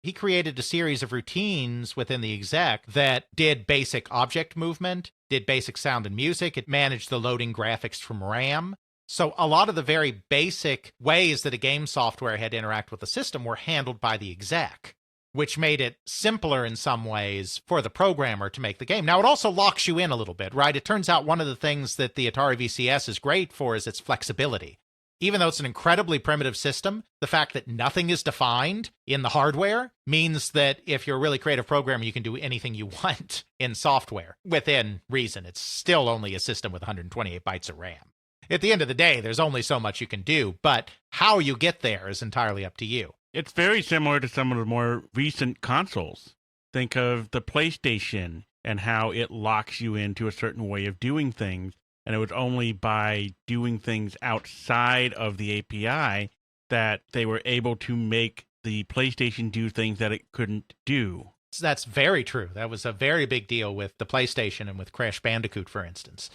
[SPEAKER 3] He created a series of routines within the exec that did basic object movement, did basic sound and music. It managed the loading graphics from RAM. So a lot of the very basic ways that a game software had to interact with the system were handled by the exec, which made it simpler in some ways for the programmer to make the game. Now, it also locks you in a little bit, right? It turns out one of the things that the Atari VCS is great for is its flexibility. Even though it's an incredibly primitive system, the fact that nothing is defined in the hardware means that if you're a really creative programmer, you can do anything you want in software within reason. It's still only a system with 128 bytes of RAM. At the end of the day, there's only so much you can do, but how you get there is entirely up to you.
[SPEAKER 1] It's very similar to some of the more recent consoles. Think of the PlayStation and how it locks you into a certain way of doing things. And it was only by doing things outside of the API that they were able to make the PlayStation do things that it couldn't do.
[SPEAKER 3] That's very true. That was a very big deal with the PlayStation and with Crash Bandicoot, for instance.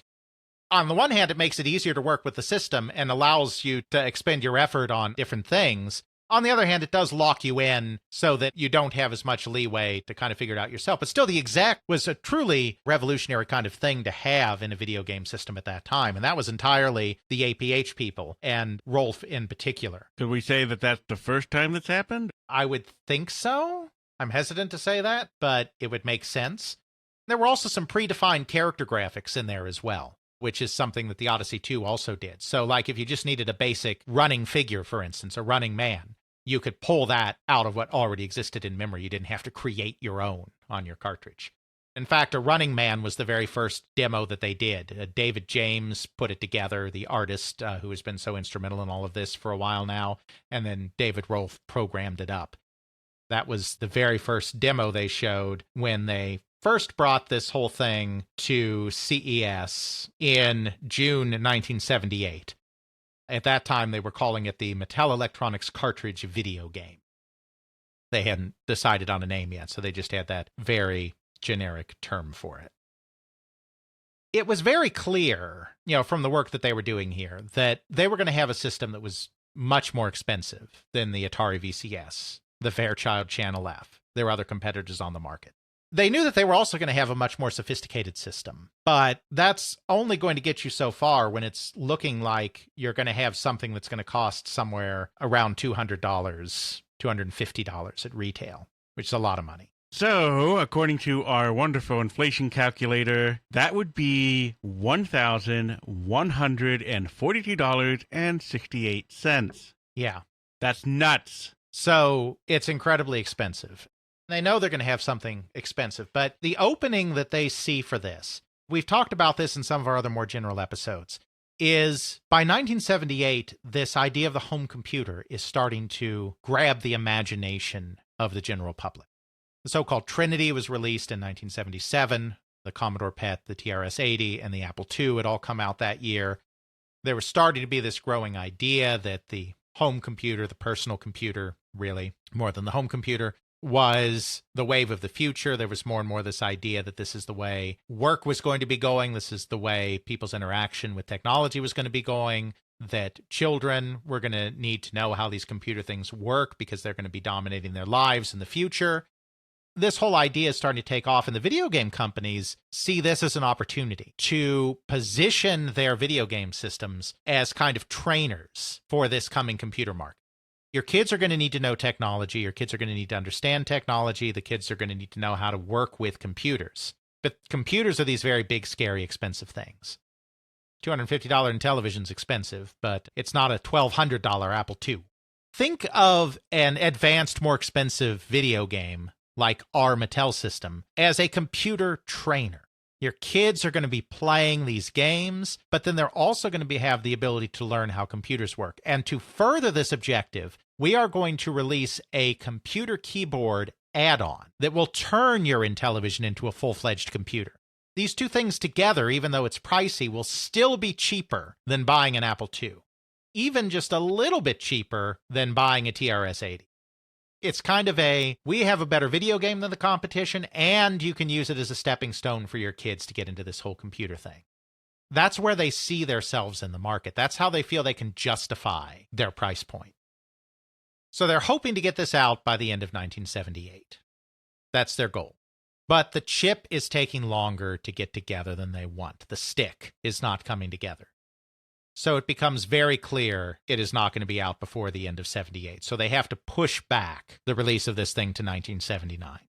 [SPEAKER 3] On the one hand, it makes it easier to work with the system and allows you to expend your effort on different things. On the other hand, it does lock you in so that you don't have as much leeway to kind of figure it out yourself. But still, the exec was a truly revolutionary kind of thing to have in a video game system at that time. And that was entirely the APH people, and Rolfe in particular.
[SPEAKER 1] Could we say that that's the first time that's happened?
[SPEAKER 3] I would think so. I'm hesitant to say that, but it would make sense. There were also some predefined character graphics in there as well, which is something that the Odyssey 2 also did. So like if you just needed a basic running figure, for instance, a running man, you could pull that out of what already existed in memory. You didn't have to create your own on your cartridge. In fact, a running man was the very first demo that they did. David James put it together, the artist who has been so instrumental in all of this for a while now, and then David Rolfe programmed it up. That was the very first demo they showed when they first brought this whole thing to CES in June 1978. At that time, they were calling it the Mattel Electronics Cartridge Video Game. They hadn't decided on a name yet, so they just had that very generic term for it. It was very clear, from the work that they were doing here, that they were going to have a system that was much more expensive than the Atari VCS, the Fairchild Channel F. There were other competitors on the market. They knew that they were also going to have a much more sophisticated system, but that's only going to get you so far when it's looking like you're going to have something that's going to cost somewhere around $200, $250 at retail, which is a lot of money.
[SPEAKER 1] So, according to our wonderful inflation calculator, that would be $1,142.68.
[SPEAKER 3] Yeah.
[SPEAKER 1] That's nuts.
[SPEAKER 3] So, it's incredibly expensive. They know they're going to have something expensive, but the opening that they see for this, we've talked about this in some of our other more general episodes, is by 1978, this idea of the home computer is starting to grab the imagination of the general public. The so-called Trinity was released in 1977. The Commodore PET, the TRS-80, and the Apple II had all come out that year. There was starting to be this growing idea that the home computer, the personal computer, really, more than the home computer, was the wave of the future. There was more and more this idea that this is the way work was going to be going. This is the way people's interaction with technology was going to be going, that children were going to need to know how these computer things work because they're going to be dominating their lives in the future. This whole idea is starting to take off, and the video game companies see this as an opportunity to position their video game systems as kind of trainers for this coming computer market. Your kids are going to need to know technology. Your kids are going to need to understand technology. The kids are going to need to know how to work with computers. But computers are these very big, scary, expensive things. $250 Intellivision is expensive, but it's not a $1,200 Apple II. Think of an advanced, more expensive video game like our Mattel system as a computer trainer. Your kids are going to be playing these games, but then they're also going to have the ability to learn how computers work. And to further this objective, we are going to release a computer keyboard add-on that will turn your Intellivision into a full-fledged computer. these two things together, even though it's pricey, will still be cheaper than buying an Apple II. Even just a little bit cheaper than buying a TRS-80. It's kind of we have a better video game than the competition, and you can use it as a stepping stone for your kids to get into this whole computer thing. That's where they see themselves in the market. That's how they feel they can justify their price point. So they're hoping to get this out by the end of 1978. That's their goal. But the chip is taking longer to get together than they want. The stick is not coming together. So it becomes very clear it is not going to be out before the end of 78. So they have to push back the release of this thing to 1979.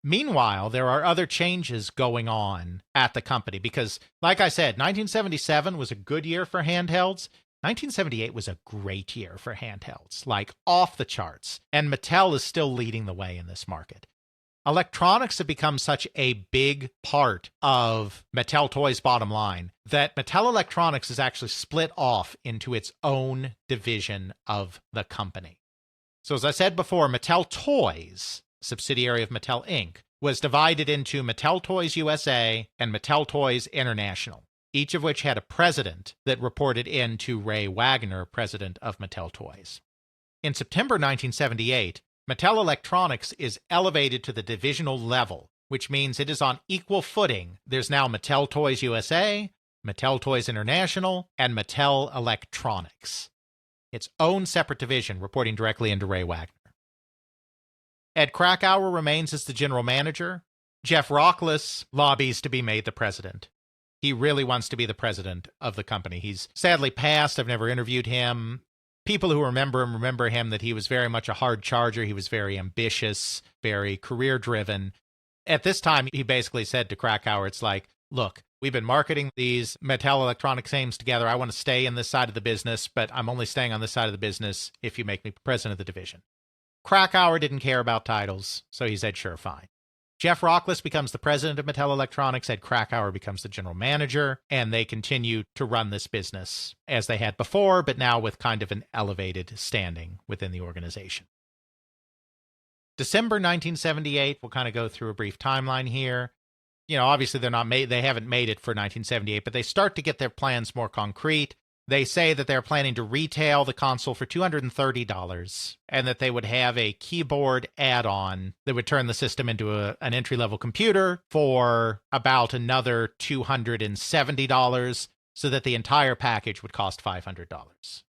[SPEAKER 3] Meanwhile, there are other changes going on at the company because, like I said, 1977 was a good year for handhelds. 1978 was a great year for handhelds, like off the charts. And Mattel is still leading the way in this market. Electronics have become such a big part of Mattel Toys' bottom line that Mattel Electronics is actually split off into its own division of the company. So as I said before, Mattel Toys, subsidiary of Mattel Inc., was divided into Mattel Toys USA and Mattel Toys International, each of which had a president that reported in to Ray Wagner, president of Mattel Toys. In September 1978, Mattel Electronics is elevated to the divisional level, which means it is on equal footing. There's now Mattel Toys USA, Mattel Toys International, and Mattel Electronics. Its own separate division reporting directly into Ray Wagner. Ed Krakauer remains as the general manager. Jeff Rockless lobbies to be made the president. He really wants to be the president of the company. He's sadly passed. I've never interviewed him. People who remember him that he was very much a hard charger. He was very ambitious, very career-driven. At this time, he basically said to Krakauer, it's like, look, we've been marketing these Mattel Electronics names together. I want to stay in this side of the business, but I'm only staying on this side of the business if you make me president of the division. Krakauer didn't care about titles, so he said, sure, fine. Jeff Rockless becomes the president of Mattel Electronics, Ed Krakauer becomes the general manager, and they continue to run this business as they had before, but now with kind of an elevated standing within the organization. December 1978, we'll kind of go through a brief timeline here. You know, obviously they haven't made it for 1978, but they start to get their plans more concrete. They say that they're planning to retail the console for $230 and that they would have a keyboard add-on that would turn the system into an entry-level computer for about another $270 so that the entire package would cost $500.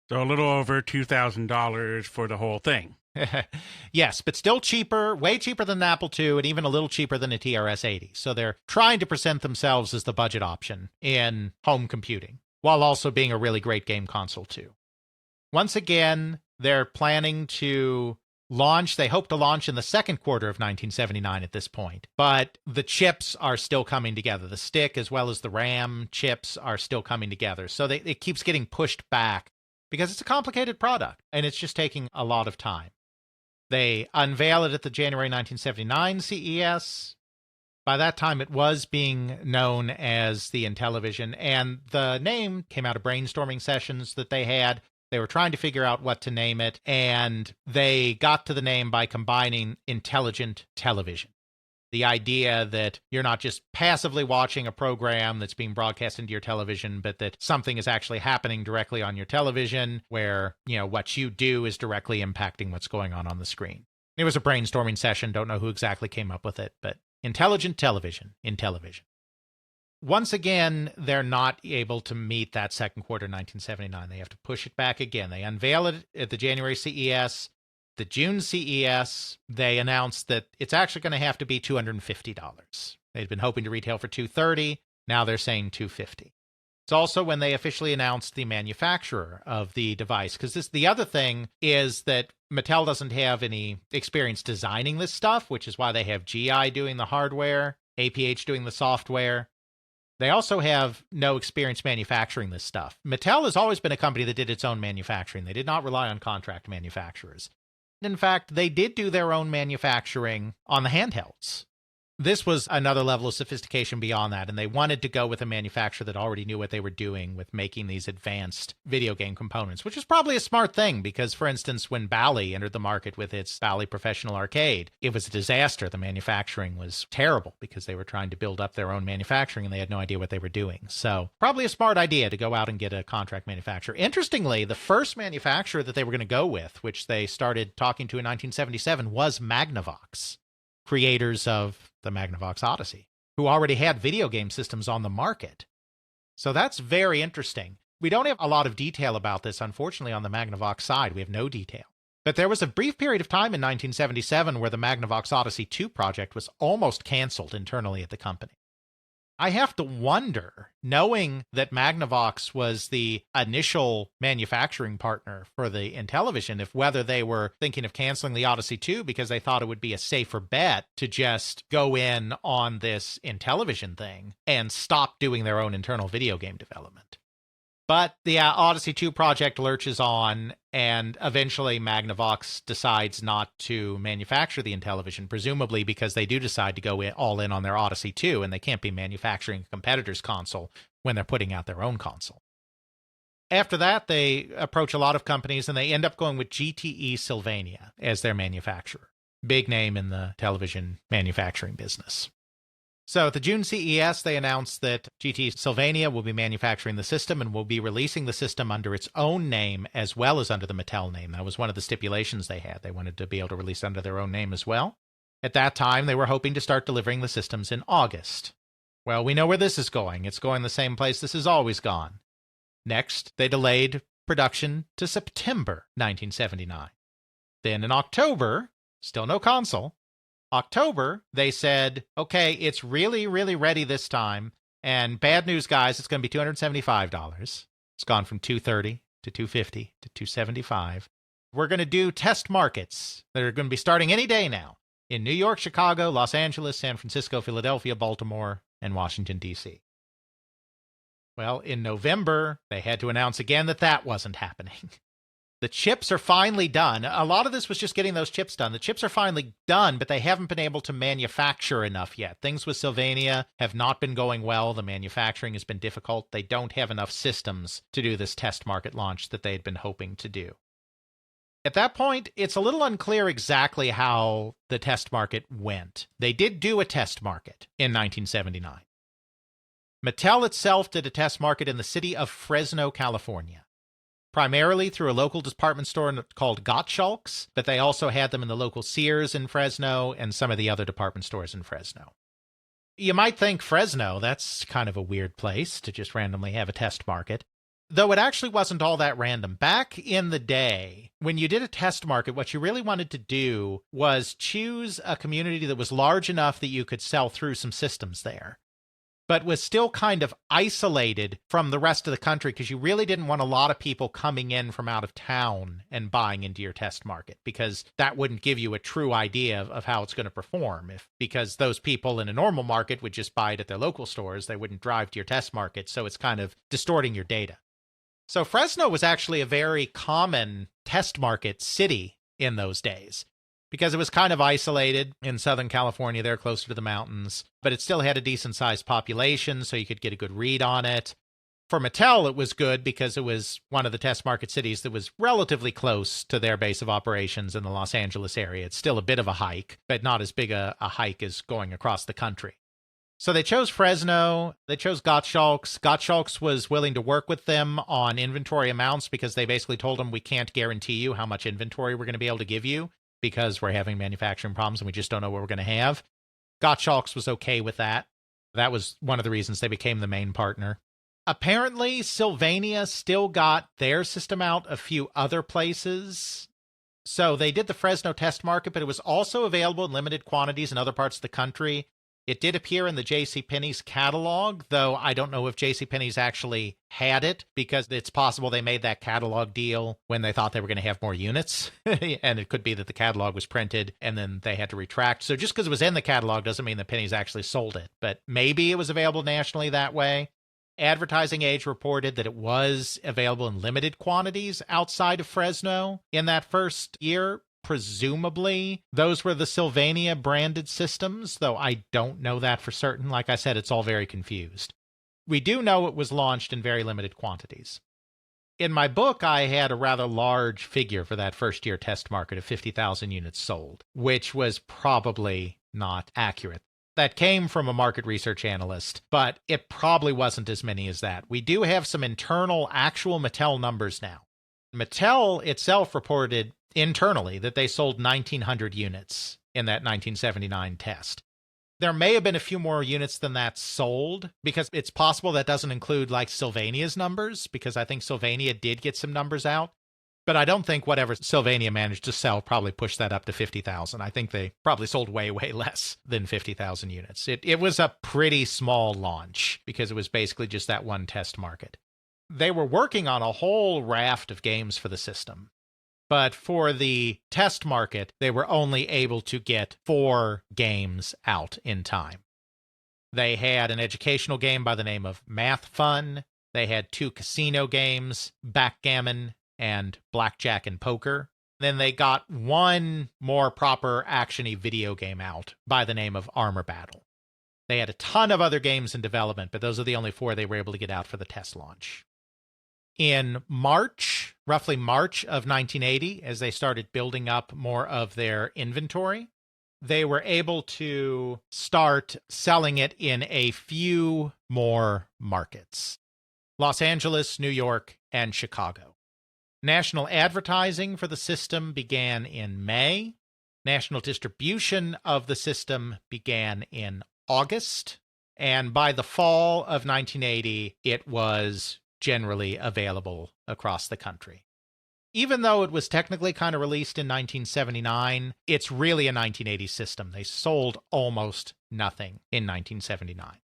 [SPEAKER 1] So a little over $2,000 for the whole thing.
[SPEAKER 3] Yes, but still cheaper, way cheaper than the Apple II, and even a little cheaper than a TRS-80. So they're trying to present themselves as the budget option in home computing, while also being a really great game console, too. Once again, they're planning to launch. They hope to launch in the second quarter of 1979 at this point. But the chips are still coming together. The stick as well as the RAM chips are still coming together. So it keeps getting pushed back because it's a complicated product, and it's just taking a lot of time. They unveil it at the January 1979 CES. By that time, it was being known as the Intellivision, and the name came out of brainstorming sessions that they had. They were trying to figure out what to name it, and they got to the name by combining intelligent television. The idea that you're not just passively watching a program that's being broadcast into your television, but that something is actually happening directly on your television where, you know, what you do is directly impacting what's going on the screen. It was a brainstorming session. Don't know who exactly came up with it, but intelligent television, Intellivision. Once again, they're not able to meet that second quarter 1979. They have to push it back again. They unveil it at the January CES. The June CES, they announced that it's actually going to have to be $250. They'd been hoping to retail for $230. Now they're saying $250. It's also when they officially announced the manufacturer of the device, because the other thing is that Mattel doesn't have any experience designing this stuff, which is why they have GI doing the hardware, APH doing the software. They also have no experience manufacturing this stuff. Mattel has always been a company that did its own manufacturing. They did not rely on contract manufacturers. In fact, they did do their own manufacturing on the handhelds. This was another level of sophistication beyond that, and they wanted to go with a manufacturer that already knew what they were doing with making these advanced video game components, which was probably a smart thing because, for instance, when Bally entered the market with its Bally Professional Arcade, it was a disaster. The manufacturing was terrible because they were trying to build up their own manufacturing and they had no idea what they were doing. So probably a smart idea to go out and get a contract manufacturer. Interestingly, the first manufacturer that they were going to go with, which they started talking to in 1977, was Magnavox, creators of the Magnavox Odyssey, who already had video game systems on the market. So that's very interesting. We don't have a lot of detail about this, unfortunately, on the Magnavox side. We have no detail. But there was a brief period of time in 1977 where the Magnavox Odyssey 2 project was almost canceled internally at the company. I have to wonder, knowing that Magnavox was the initial manufacturing partner for the Intellivision, if whether they were thinking of canceling the Odyssey 2 because they thought it would be a safer bet to just go in on this Intellivision thing and stop doing their own internal video game development. But the Odyssey 2 project lurches on, and eventually Magnavox decides not to manufacture the Intellivision, presumably because they do decide to go all in on their Odyssey 2, and they can't be manufacturing a competitor's console when they're putting out their own console. After that, they approach a lot of companies, and they end up going with GTE Sylvania as their manufacturer. Big name in the television manufacturing business. So at the June CES, they announced that GT Sylvania will be manufacturing the system and will be releasing the system under its own name as well as under the Mattel name. That was one of the stipulations they had. They wanted to be able to release under their own name as well. At that time, they were hoping to start delivering the systems in August. Well, we know where this is going. It's going the same place this has always gone. Next, they delayed production to September 1979. Then in October, still no console, October, they said, okay, it's really, really ready this time. And bad news, guys, it's going to be $275. It's gone from $230 to $250 to $275. We're going to do test markets that are going to be starting any day now in New York, Chicago, Los Angeles, San Francisco, Philadelphia, Baltimore, and Washington, D.C. Well, in November, they had to announce again that that wasn't happening. The chips are finally done. A lot of this was just getting those chips done. The chips are finally done, but they haven't been able to manufacture enough yet. Things with Sylvania have not been going well. The manufacturing has been difficult. They don't have enough systems to do this test market launch that they had been hoping to do. At that point, it's a little unclear exactly how the test market went. They did do a test market in 1979. Mattel itself did a test market in the city of Fresno, California, primarily through a local department store called Gottschalk's, but they also had them in the local Sears in Fresno and some of the other department stores in Fresno. You might think Fresno, that's kind of a weird place to just randomly have a test market, though it actually wasn't all that random. Back in the day, when you did a test market, what you really wanted to do was choose a community that was large enough that you could sell through some systems there, but was still kind of isolated from the rest of the country because you really didn't want a lot of people coming in from out of town and buying into your test market, because that wouldn't give you a true idea of how it's going to perform. Because those people in a normal market would just buy it at their local stores. They wouldn't drive to your test market, so it's kind of distorting your data. So Fresno was actually a very common test market city in those days, because it was kind of isolated in Southern California. They're closer to the mountains, but it still had a decent-sized population, so you could get a good read on it. For Mattel, it was good because it was one of the test market cities that was relatively close to their base of operations in the Los Angeles area. It's still a bit of a hike, but not as big a hike as going across the country. So they chose Fresno. They chose Gottschalk's. Gottschalk's was willing to work with them on inventory amounts because they basically told them, we can't guarantee you how much inventory we're going to be able to give you, because we're having manufacturing problems and we just don't know what we're going to have. Gottschalk's was okay with that. That was one of the reasons they became the main partner. Apparently, Sylvania still got their system out a few other places. So they did the Fresno test market, but it was also available in limited quantities in other parts of the country. It did appear in the JCPenney's catalog, though I don't know if JCPenney's actually had it, because it's possible they made that catalog deal when they thought they were going to have more units. And it could be that the catalog was printed and then they had to retract. So just because it was in the catalog doesn't mean that Penny's actually sold it, but maybe it was available nationally that way. Advertising Age reported that it was available in limited quantities outside of Fresno in that first year. presumably those were the Sylvania branded systems, though I don't know that for certain. Like I said, it's all very confused. We do know it was launched in very limited quantities. In my book, I had a rather large figure for that first-year test market of 50,000 units sold, which was probably not accurate. That came from a market research analyst, but it probably wasn't as many as that. We do have some internal actual Mattel numbers now. Mattel itself reported internally that they sold 1,900 units in that 1979 test. There may have been a few more units than that sold, because it's possible that doesn't include like Sylvania's numbers, because I think Sylvania did get some numbers out. But I don't think whatever Sylvania managed to sell probably pushed that up to 50,000. I think they probably sold way, way less than 50,000 units. It was a pretty small launch, because it was basically just that one test market. They were working on a whole raft of games for the system. But for the test market, they were only able to get 4 games out in time. They had an educational game by the name of Math Fun. They had 2 casino games, Backgammon and Blackjack and Poker. Then they got 1 more proper action-y video game out by the name of Armor Battle. They had a ton of other games in development, but those are the only 4 they were able to get out for the test launch. In March, roughly March of 1980, as they started building up more of their inventory, they were able to start selling it in a few more markets: Los Angeles, New York, and Chicago. National advertising for the system began in May. National distribution of the system began in August. And by the fall of 1980, it was generally available across the country. Even though it was technically kind of released in 1979, it's really a 1980 system. They sold almost nothing in 1979.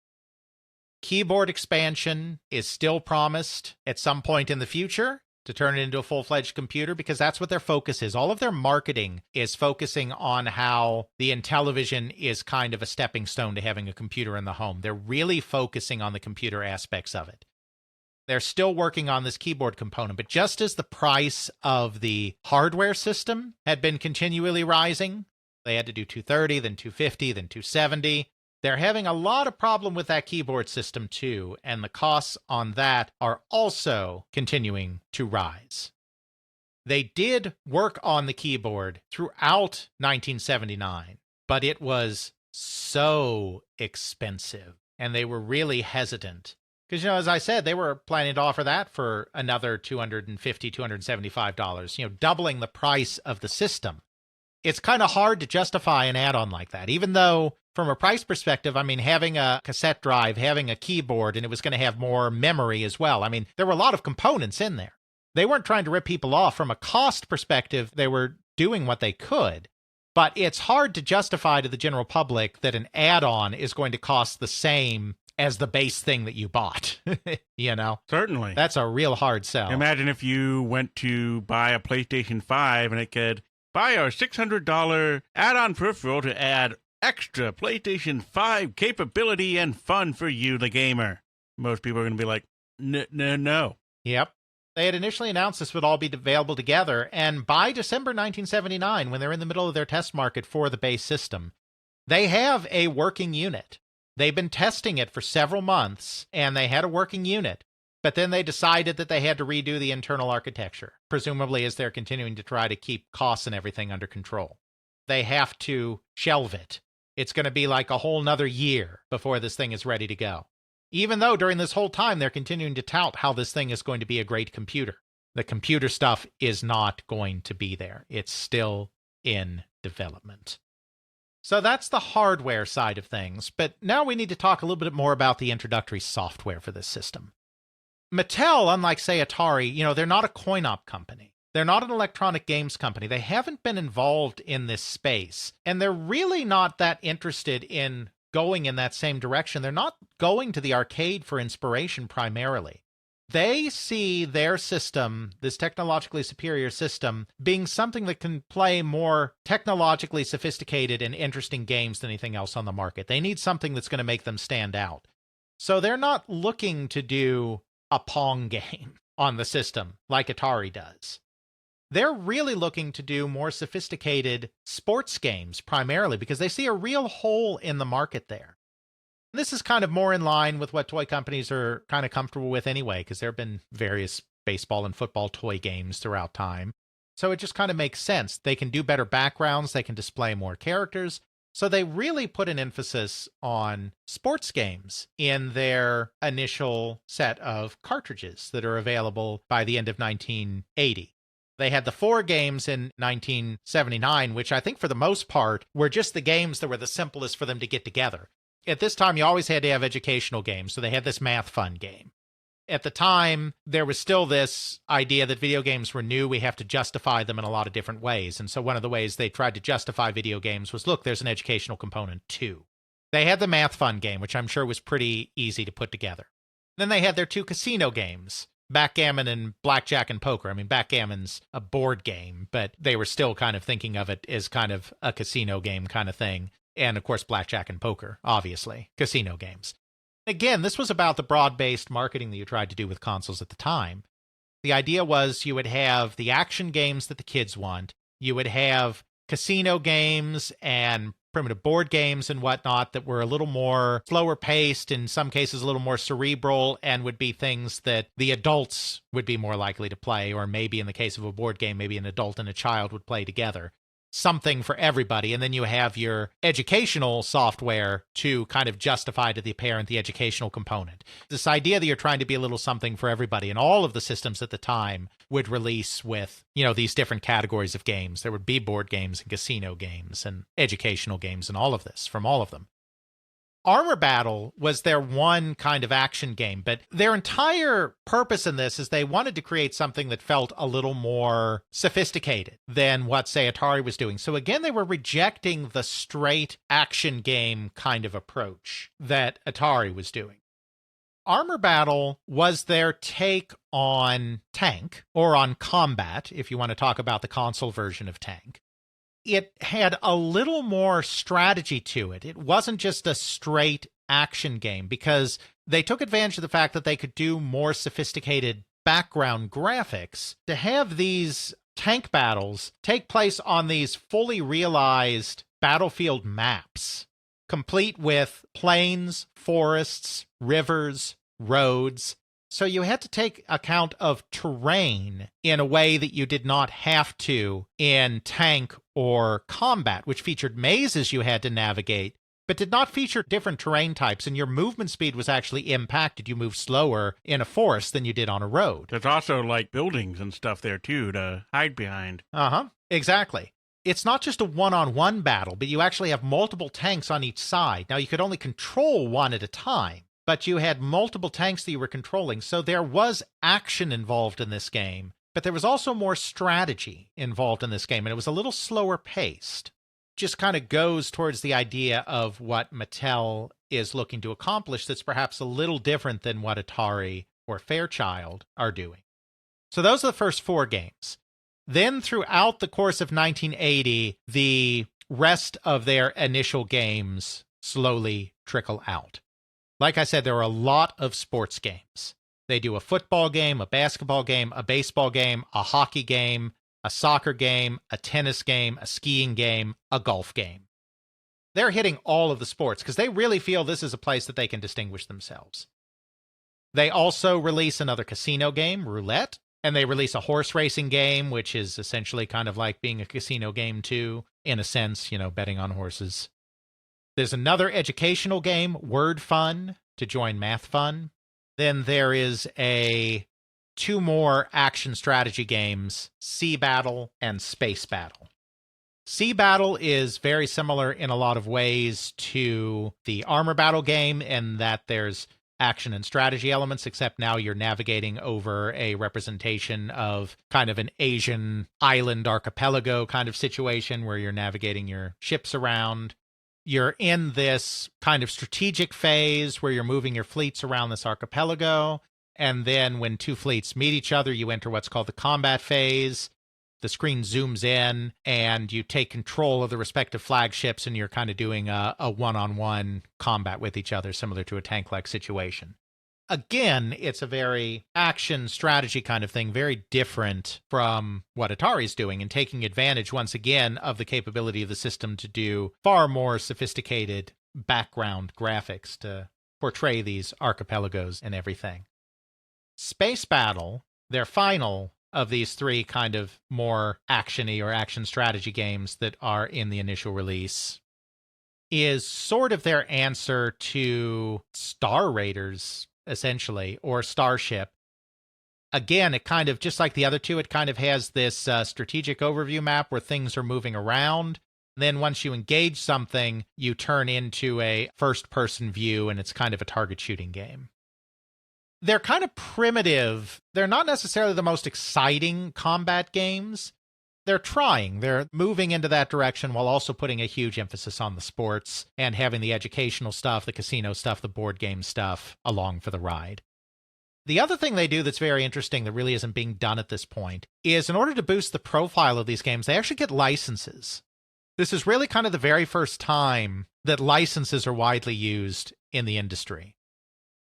[SPEAKER 3] Keyboard expansion is still promised at some point in the future to turn it into a full-fledged computer, because that's what their focus is. All of their marketing is focusing on how the Intellivision is kind of a stepping stone to having a computer in the home. They're really focusing on the computer aspects of it. They're still working on this keyboard component, but just as the price of the hardware system had been continually rising, they had to do $230, then $250, then $270. They're having a lot of problem with that keyboard system too, and the costs on that are also continuing to rise. They did work on the keyboard throughout 1979, but it was so expensive, and they were really hesitant. Because, as I said, they were planning to offer that for another $250, $275, doubling the price of the system. It's kind of hard to justify an add-on like that, even though, from a price perspective, having a cassette drive, having a keyboard, and it was going to have more memory as well. There were a lot of components in there. They weren't trying to rip people off. From a cost perspective, they were doing what they could. But it's hard to justify to the general public that an add-on is going to cost the same as the base thing that you bought.
[SPEAKER 1] Certainly.
[SPEAKER 3] That's a real hard sell.
[SPEAKER 1] Imagine if you went to buy a PlayStation 5 and it could buy our $600 add-on peripheral to add extra PlayStation 5 capability and fun for you, the gamer. Most people are going to be like, no.
[SPEAKER 3] Yep. They had initially announced this would all be available together, and by December 1979, when they're in the middle of their test market for the base system, they have a working unit. They've been testing it for several months, and they had a working unit. But then they decided that they had to redo the internal architecture, presumably as they're continuing to try to keep costs and everything under control. They have to shelve it. It's going to be like a whole nother year before this thing is ready to go. Even though during this whole time, they're continuing to tout how this thing is going to be a great computer. The computer stuff is not going to be there. It's still in development. So that's the hardware side of things, but now we need to talk a little bit more about the introductory software for this system. Mattel, unlike, say, Atari, they're not a coin-op company. They're not an electronic games company. They haven't been involved in this space, and they're really not that interested in going in that same direction. They're not going to the arcade for inspiration primarily. They see their system, this technologically superior system, being something that can play more technologically sophisticated and interesting games than anything else on the market. They need something that's going to make them stand out. So they're not looking to do a Pong game on the system like Atari does. they're really looking to do more sophisticated sports games primarily because they see a real hole in the market there. This is kind of more in line with what toy companies are kind of comfortable with anyway, because there have been various baseball and football toy games throughout time. So it just kind of makes sense. They can do better backgrounds, they can display more characters. So they really put an emphasis on sports games in their initial set of cartridges that are available by the end of 1980. They had the 4 games in 1979, which I think for the most part were just the games that were the simplest for them to get together. At this time, you always had to have educational games, so they had this math fun game. At the time, there was still this idea that video games were new. We have to justify them in a lot of different ways. And so one of the ways they tried to justify video games was, look, there's an educational component too. They had the math fun game, which I'm sure was pretty easy to put together. Then they had their 2 casino games, backgammon and blackjack and poker. I mean, backgammon's a board game, but they were still kind of thinking of it as kind of a casino game kind of thing. And of course, blackjack and poker, obviously, casino games. Again, this was about the broad-based marketing that you tried to do with consoles at the time. The idea was you would have the action games that the kids want. You would have casino games and primitive board games and whatnot that were a little more slower paced, in some cases a little more cerebral, and would be things that the adults would be more likely to play, or maybe in the case of a board game, maybe an adult and a child would play together. Something for everybody. And then you have your educational software to kind of justify to the parent the educational component. This idea that you're trying to be a little something for everybody, and all of the systems at the time would release with, these different categories of games. There would be board games and casino games and educational games and all of this from all of them. Armor Battle was their one kind of action game, but their entire purpose in this is they wanted to create something that felt a little more sophisticated than what, say, Atari was doing. So again, they were rejecting the straight action game kind of approach that Atari was doing. Armor Battle was their take on Tank, or on Combat, if you want to talk about the console version of Tank. It had a little more strategy to it. It wasn't just a straight action game, because they took advantage of the fact that they could do more sophisticated background graphics to have these tank battles take place on these fully realized battlefield maps, complete with plains, forests, rivers, roads. So you had to take account of terrain in a way that you did not have to in Tank or Combat, which featured mazes you had to navigate, but did not feature different terrain types, and your movement speed was actually impacted. You moved slower in a forest than you did on a road.
[SPEAKER 1] There's also like buildings and stuff there too to hide behind.
[SPEAKER 3] Exactly. It's not just a one-on-one battle, but you actually have multiple tanks on each side. Now, you could only control one at a time, but you had multiple tanks that you were controlling, so there was action involved in this game, but there was also more strategy involved in this game, and it was a little slower paced. Just kind of goes towards the idea of what Mattel is looking to accomplish that's perhaps a little different than what Atari or Fairchild are doing. So those are the first 4 games. Then throughout the course of 1980, the rest of their initial games slowly trickle out. Like I said, there are a lot of sports games. They do a football game, a basketball game, a baseball game, a hockey game, a soccer game, a tennis game, a skiing game, a golf game. They're hitting all of the sports because they really feel this is a place that they can distinguish themselves. They also release another casino game, Roulette, and they release a horse racing game, which is essentially kind of like being a casino game too, in a sense, betting on horses. There's another educational game, Word Fun, to join Math Fun. Then there is 2 more action strategy games, Sea Battle and Space Battle. Sea Battle is very similar in a lot of ways to the Armor Battle game in that there's action and strategy elements, except now you're navigating over a representation of kind of an Asian island archipelago kind of situation where you're navigating your ships around. You're in this kind of strategic phase where you're moving your fleets around this archipelago. And then when 2 fleets meet each other, you enter what's called the combat phase. The screen zooms in and you take control of the respective flagships, and you're kind of doing a one-on-one combat with each other, similar to a tank-like situation. Again, it's a very action strategy kind of thing, very different from what Atari's doing and taking advantage once again of the capability of the system to do far more sophisticated background graphics to portray these archipelagos and everything. Space Battle, their final of these three kind of more action-y or action strategy games that are in the initial release, is sort of their answer to Star Raiders, essentially, or Starship. Again, it kind of, just like the other two, it kind of has this strategic overview map where things are moving around. Then once you engage something, you turn into a first-person view, and it's kind of a target shooting game. They're kind of primitive. They're not necessarily the most exciting combat games. They're trying. They're moving into that direction while also putting a huge emphasis on the sports and having the educational stuff, the casino stuff, the board game stuff along for the ride. The other thing they do that's very interesting that really isn't being done at this point is in order to boost the profile of these games, they actually get licenses. This is really kind of the very first time that licenses are widely used in the industry.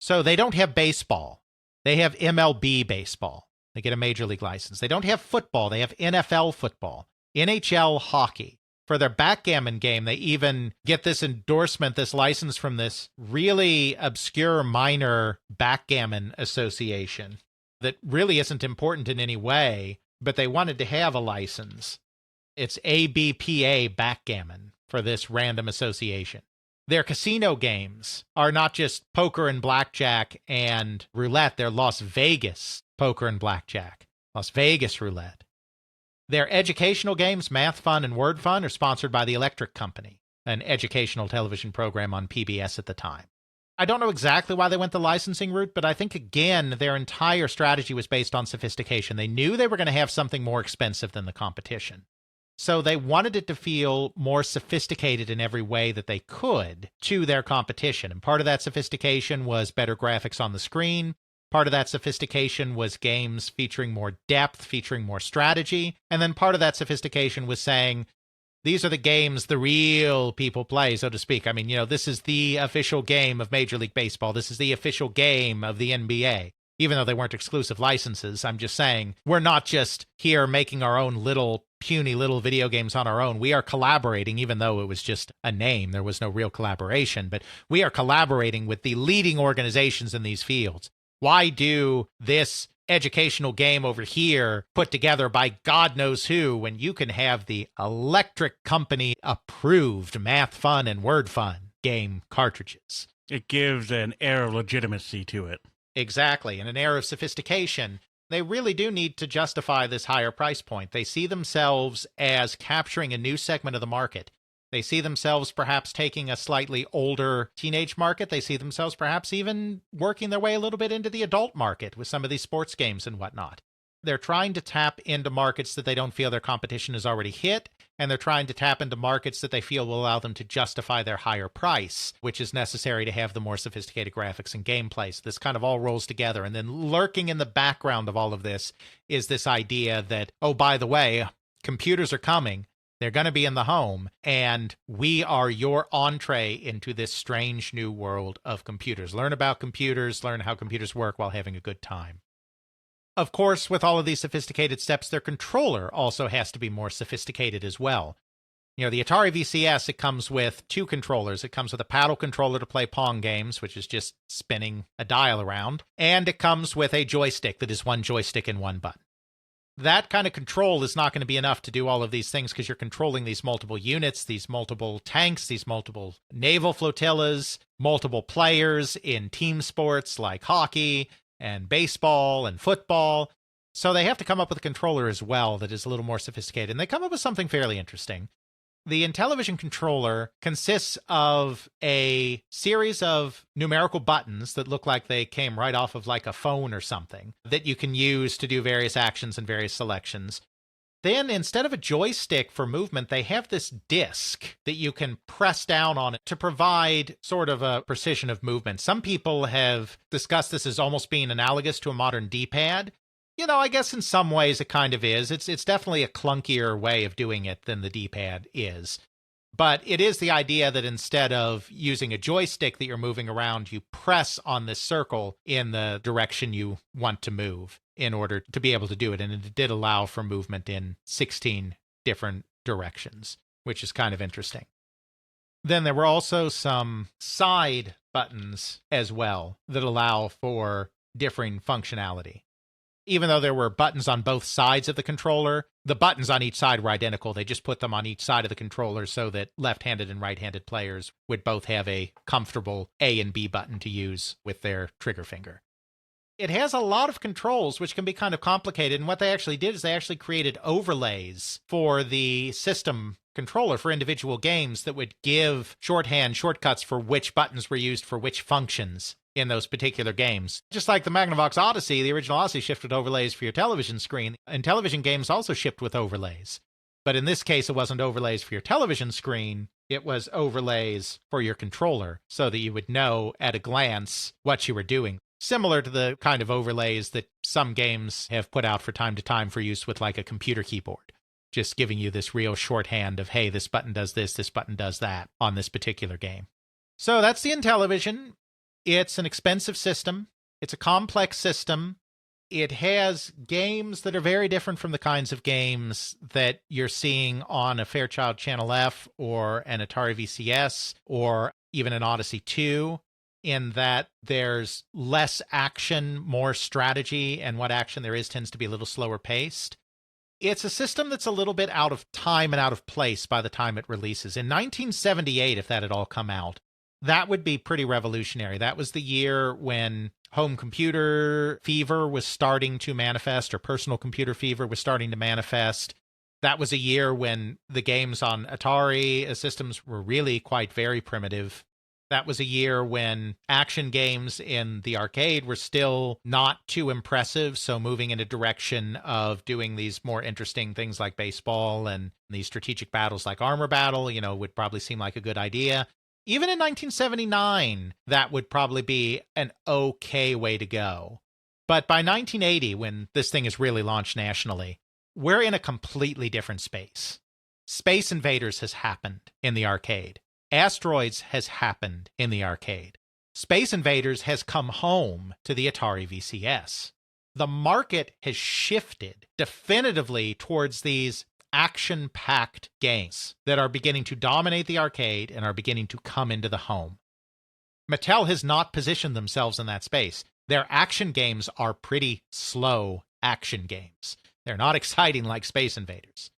[SPEAKER 3] So they don't have baseball. They have MLB baseball. They get a major league license. They don't have football. They have NFL football, NHL hockey. For their backgammon game, they even get this endorsement, this license from this really obscure minor backgammon association that really isn't important in any way, but they wanted to have a license. It's ABPA Backgammon for this random association. Their casino games are not just poker and blackjack and roulette. They're Las Vegas poker and blackjack, Las Vegas roulette. Their educational games, Math Fun and Word Fun, are sponsored by the Electric Company, an educational television program on PBS at the time. I don't know exactly why they went the licensing route, but I think, again, their entire strategy was based on sophistication. They knew they were going to have something more expensive than the competition. So they wanted it to feel more sophisticated in every way that they could to their competition. And part of that sophistication was better graphics on the screen. Part of that sophistication was games featuring more depth, featuring more strategy. And then part of that sophistication was saying, these are the games the real people play, so to speak. I mean, this is the official game of Major League Baseball. This is the official game of the NBA. Even though they weren't exclusive licenses, I'm just saying, we're not just here making our own puny little video games on our own. We are collaborating, even though it was just a name. There was no real collaboration, but we are collaborating with the leading organizations in these fields. Why do this educational game over here put together by God knows who when you can have the Electric Company approved Math Fun and Word Fun game cartridges?
[SPEAKER 1] It gives an air of legitimacy to it.
[SPEAKER 3] Exactly, and an air of sophistication. They really do need to justify this higher price point. They see themselves as capturing a new segment of the market. They see themselves perhaps taking a slightly older teenage market. They see themselves perhaps even working their way a little bit into the adult market with some of these sports games and whatnot. They're trying to tap into markets that they don't feel their competition has already hit, and they're trying to tap into markets that they feel will allow them to justify their higher price, which is necessary to have the more sophisticated graphics and gameplay. So this kind of all rolls together. And then lurking in the background of all of this is this idea that, oh, by the way, computers are coming. They're going to be in the home, and we are your entree into this strange new world of computers. Learn about computers, learn how computers work while having a good time. Of course, with all of these sophisticated steps, their controller also has to be more sophisticated as well. The Atari VCS, it comes with two controllers. It comes with a paddle controller to play Pong games, which is just spinning a dial around, and it comes with a joystick that is one joystick and one button. That kind of control is not going to be enough to do all of these things because you're controlling these multiple units, these multiple tanks, these multiple naval flotillas, multiple players in team sports like hockey and baseball and football. So they have to come up with a controller as well that is a little more sophisticated. And they come up with something fairly interesting. The Intellivision controller consists of a series of numerical buttons that look like they came right off of like a phone or something that you can use to do various actions and various selections. Then instead of a joystick for movement, they have this disc that you can press down on it to provide sort of a precision of movement. Some people have discussed this as almost being analogous to a modern D-pad. I guess in some ways it kind of is. It's definitely a clunkier way of doing it than the D-pad is. But it is the idea that instead of using a joystick that you're moving around, you press on this circle in the direction you want to move in order to be able to do it. And it did allow for movement in 16 different directions, which is kind of interesting. Then there were also some side buttons as well that allow for differing functionality. Even though there were buttons on both sides of the controller, the buttons on each side were identical. They just put them on each side of the controller so that left-handed and right-handed players would both have a comfortable A and B button to use with their trigger finger. It has a lot of controls, which can be kind of complicated, and what they actually did is they actually created overlays for the system controller for individual games that would give shorthand shortcuts for which buttons were used for which functions in those particular games. Just like the Magnavox Odyssey, the original Odyssey shipped with overlays for your television screen, and television games also shipped with overlays. But in this case, it wasn't overlays for your television screen, it was overlays for your controller, so that you would know at a glance what you were doing. Similar to the kind of overlays that some games have put out for time to time for use with like a computer keyboard. Just giving you this real shorthand of, hey, this button does this button does that on this particular game. So that's the Intellivision. It's an expensive system. It's a complex system. It has games that are very different from the kinds of games that you're seeing on a Fairchild Channel F or an Atari VCS or even an Odyssey 2, in that there's less action, more strategy, and what action there is tends to be a little slower paced. It's a system that's a little bit out of time and out of place by the time it releases. In 1978, if that had all come out, that would be pretty revolutionary. That was the year when home computer fever was starting to manifest, or personal computer fever was starting to manifest. That was a year when the games on Atari systems were really quite very primitive. That was a year when action games in the arcade were still not too impressive, so moving in a direction of doing these more interesting things like baseball and these strategic battles like Armor Battle, would probably seem like a good idea. Even in 1979, that would probably be an okay way to go. But by 1980, when this thing is really launched nationally, we're in a completely different space. Space Invaders has happened in the arcade. Asteroids has happened in the arcade. Space Invaders has come home to the Atari VCS. The market has shifted definitively towards these action-packed games that are beginning to dominate the arcade and are beginning to come into the home. Mattel has not positioned themselves in that space. Their action games are pretty slow action games. They're not exciting like Space Invaders.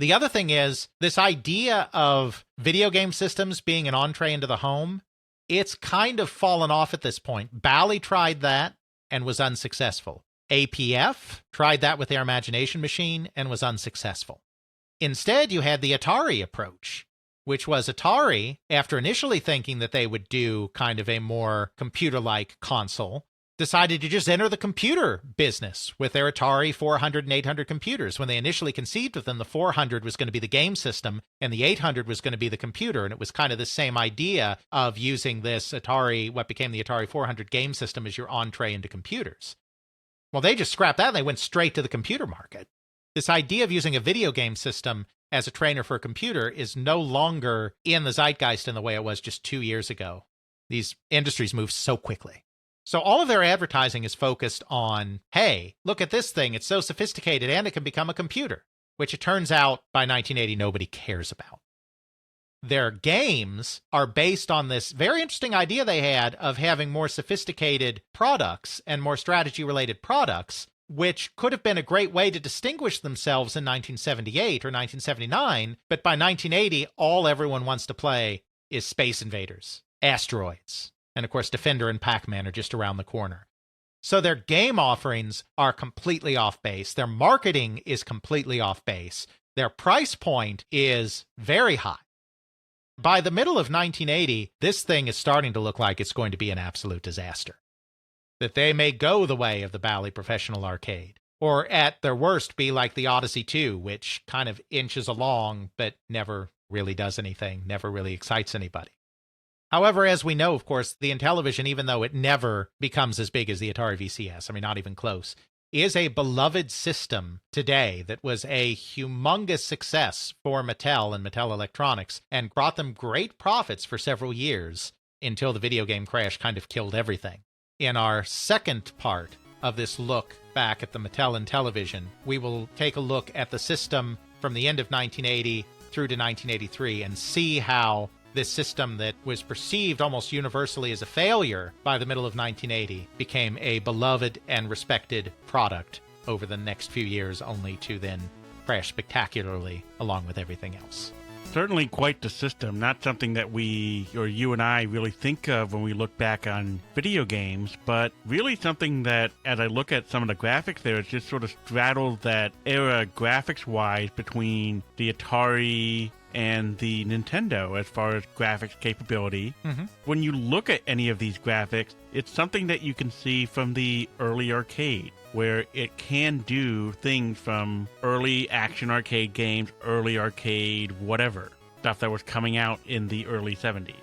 [SPEAKER 3] The other thing is, this idea of video game systems being an entree into the home, it's kind of fallen off at this point. Bally tried that and was unsuccessful. APF tried that with their Imagination Machine and was unsuccessful. Instead, you had the Atari approach, which was Atari, after initially thinking that they would do kind of a more computer-like console, decided to just enter the computer business with their Atari 400 and 800 computers. When they initially conceived of them, the 400 was going to be the game system, and the 800 was going to be the computer, and it was kind of the same idea of using this Atari, what became the Atari 400 game system, as your entree into computers. Well, they just scrapped that, and they went straight to the computer market. This idea of using a video game system as a trainer for a computer is no longer in the zeitgeist in the way it was just 2 years ago. These industries move so quickly. So all of their advertising is focused on, hey, look at this thing. It's so sophisticated and it can become a computer, which it turns out by 1980 nobody cares about. Their games are based on this very interesting idea they had of having more sophisticated products and more strategy-related products, which could have been a great way to distinguish themselves in 1978 or 1979, but by 1980, all everyone wants to play is Space Invaders, Asteroids, and of course, Defender and Pac-Man are just around the corner. So their game offerings are completely off base. Their marketing is completely off base. Their price point is very high. By the middle of 1980, this thing is starting to look like it's going to be an absolute disaster. That they may go the way of the Bally Professional Arcade, or at their worst be like the Odyssey 2, which kind of inches along but never really does anything, never really excites anybody. However, as we know, of course, the Intellivision, even though it never becomes as big as the Atari VCS, I mean, not even close, is a beloved system today that was a humongous success for Mattel and Mattel Electronics and brought them great profits for several years until the video game crash kind of killed everything. In our second part of this look back at the Mattel Intellivision, we will take a look at the system from the end of 1980 through to 1983 and see how this system that was perceived almost universally as a failure by the middle of 1980 became a beloved and respected product over the next few years, only to then crash spectacularly along with everything else.
[SPEAKER 1] Certainly quite the system, not something that we, or you and I, really think of when we look back on video games, but really something that, as I look at some of the graphics there, it just sort of straddles that era graphics-wise between the Atari and the Nintendo as far as graphics capability.
[SPEAKER 3] Mm-hmm.
[SPEAKER 1] When you look at any of these graphics, it's something that you can see from the early arcade, where it can do things from early action arcade games, early arcade, whatever, stuff that was coming out in the early 70s.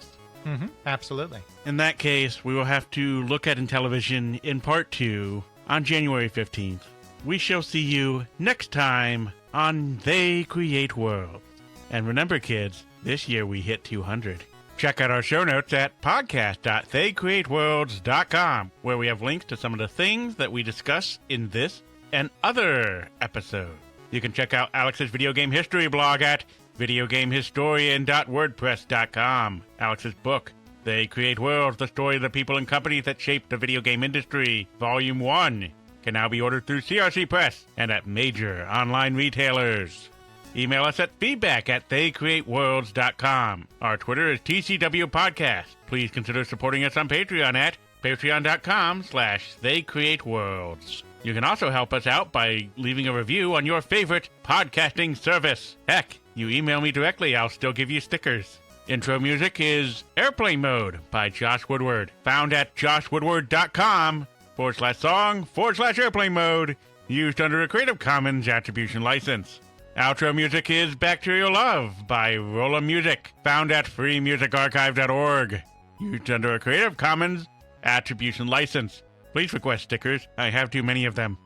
[SPEAKER 3] Mm-hmm. Absolutely.
[SPEAKER 1] In that case, we will have to look at Intellivision in part 2 on January 15th. We shall see you next time on They Create Worlds. And remember, kids, this year we hit 200. Check out our show notes at podcast.theycreateworlds.com, where we have links to some of the things that we discuss in this and other episodes. You can check out Alex's video game history blog at videogamehistorian.wordpress.com. Alex's book, They Create Worlds, the story of the people and companies that shaped the video game industry, Volume 1, can now be ordered through CRC Press and at major online retailers. Email us at feedback@theycreateworlds.com. Our Twitter is TCW Podcast. Please consider supporting us on Patreon at patreon.com/theycreateworlds. You can also help us out by leaving a review on your favorite podcasting service. Heck, you email me directly, I'll still give you stickers. Intro music is Airplane Mode by Josh Woodward, found at joshwoodward.com/song/airplane mode, used under a Creative Commons Attribution License. Outro music is Bacterial Love by Rolla Music, found at freemusicarchive.org, used under a Creative Commons Attribution License. Please request stickers. I have too many of them.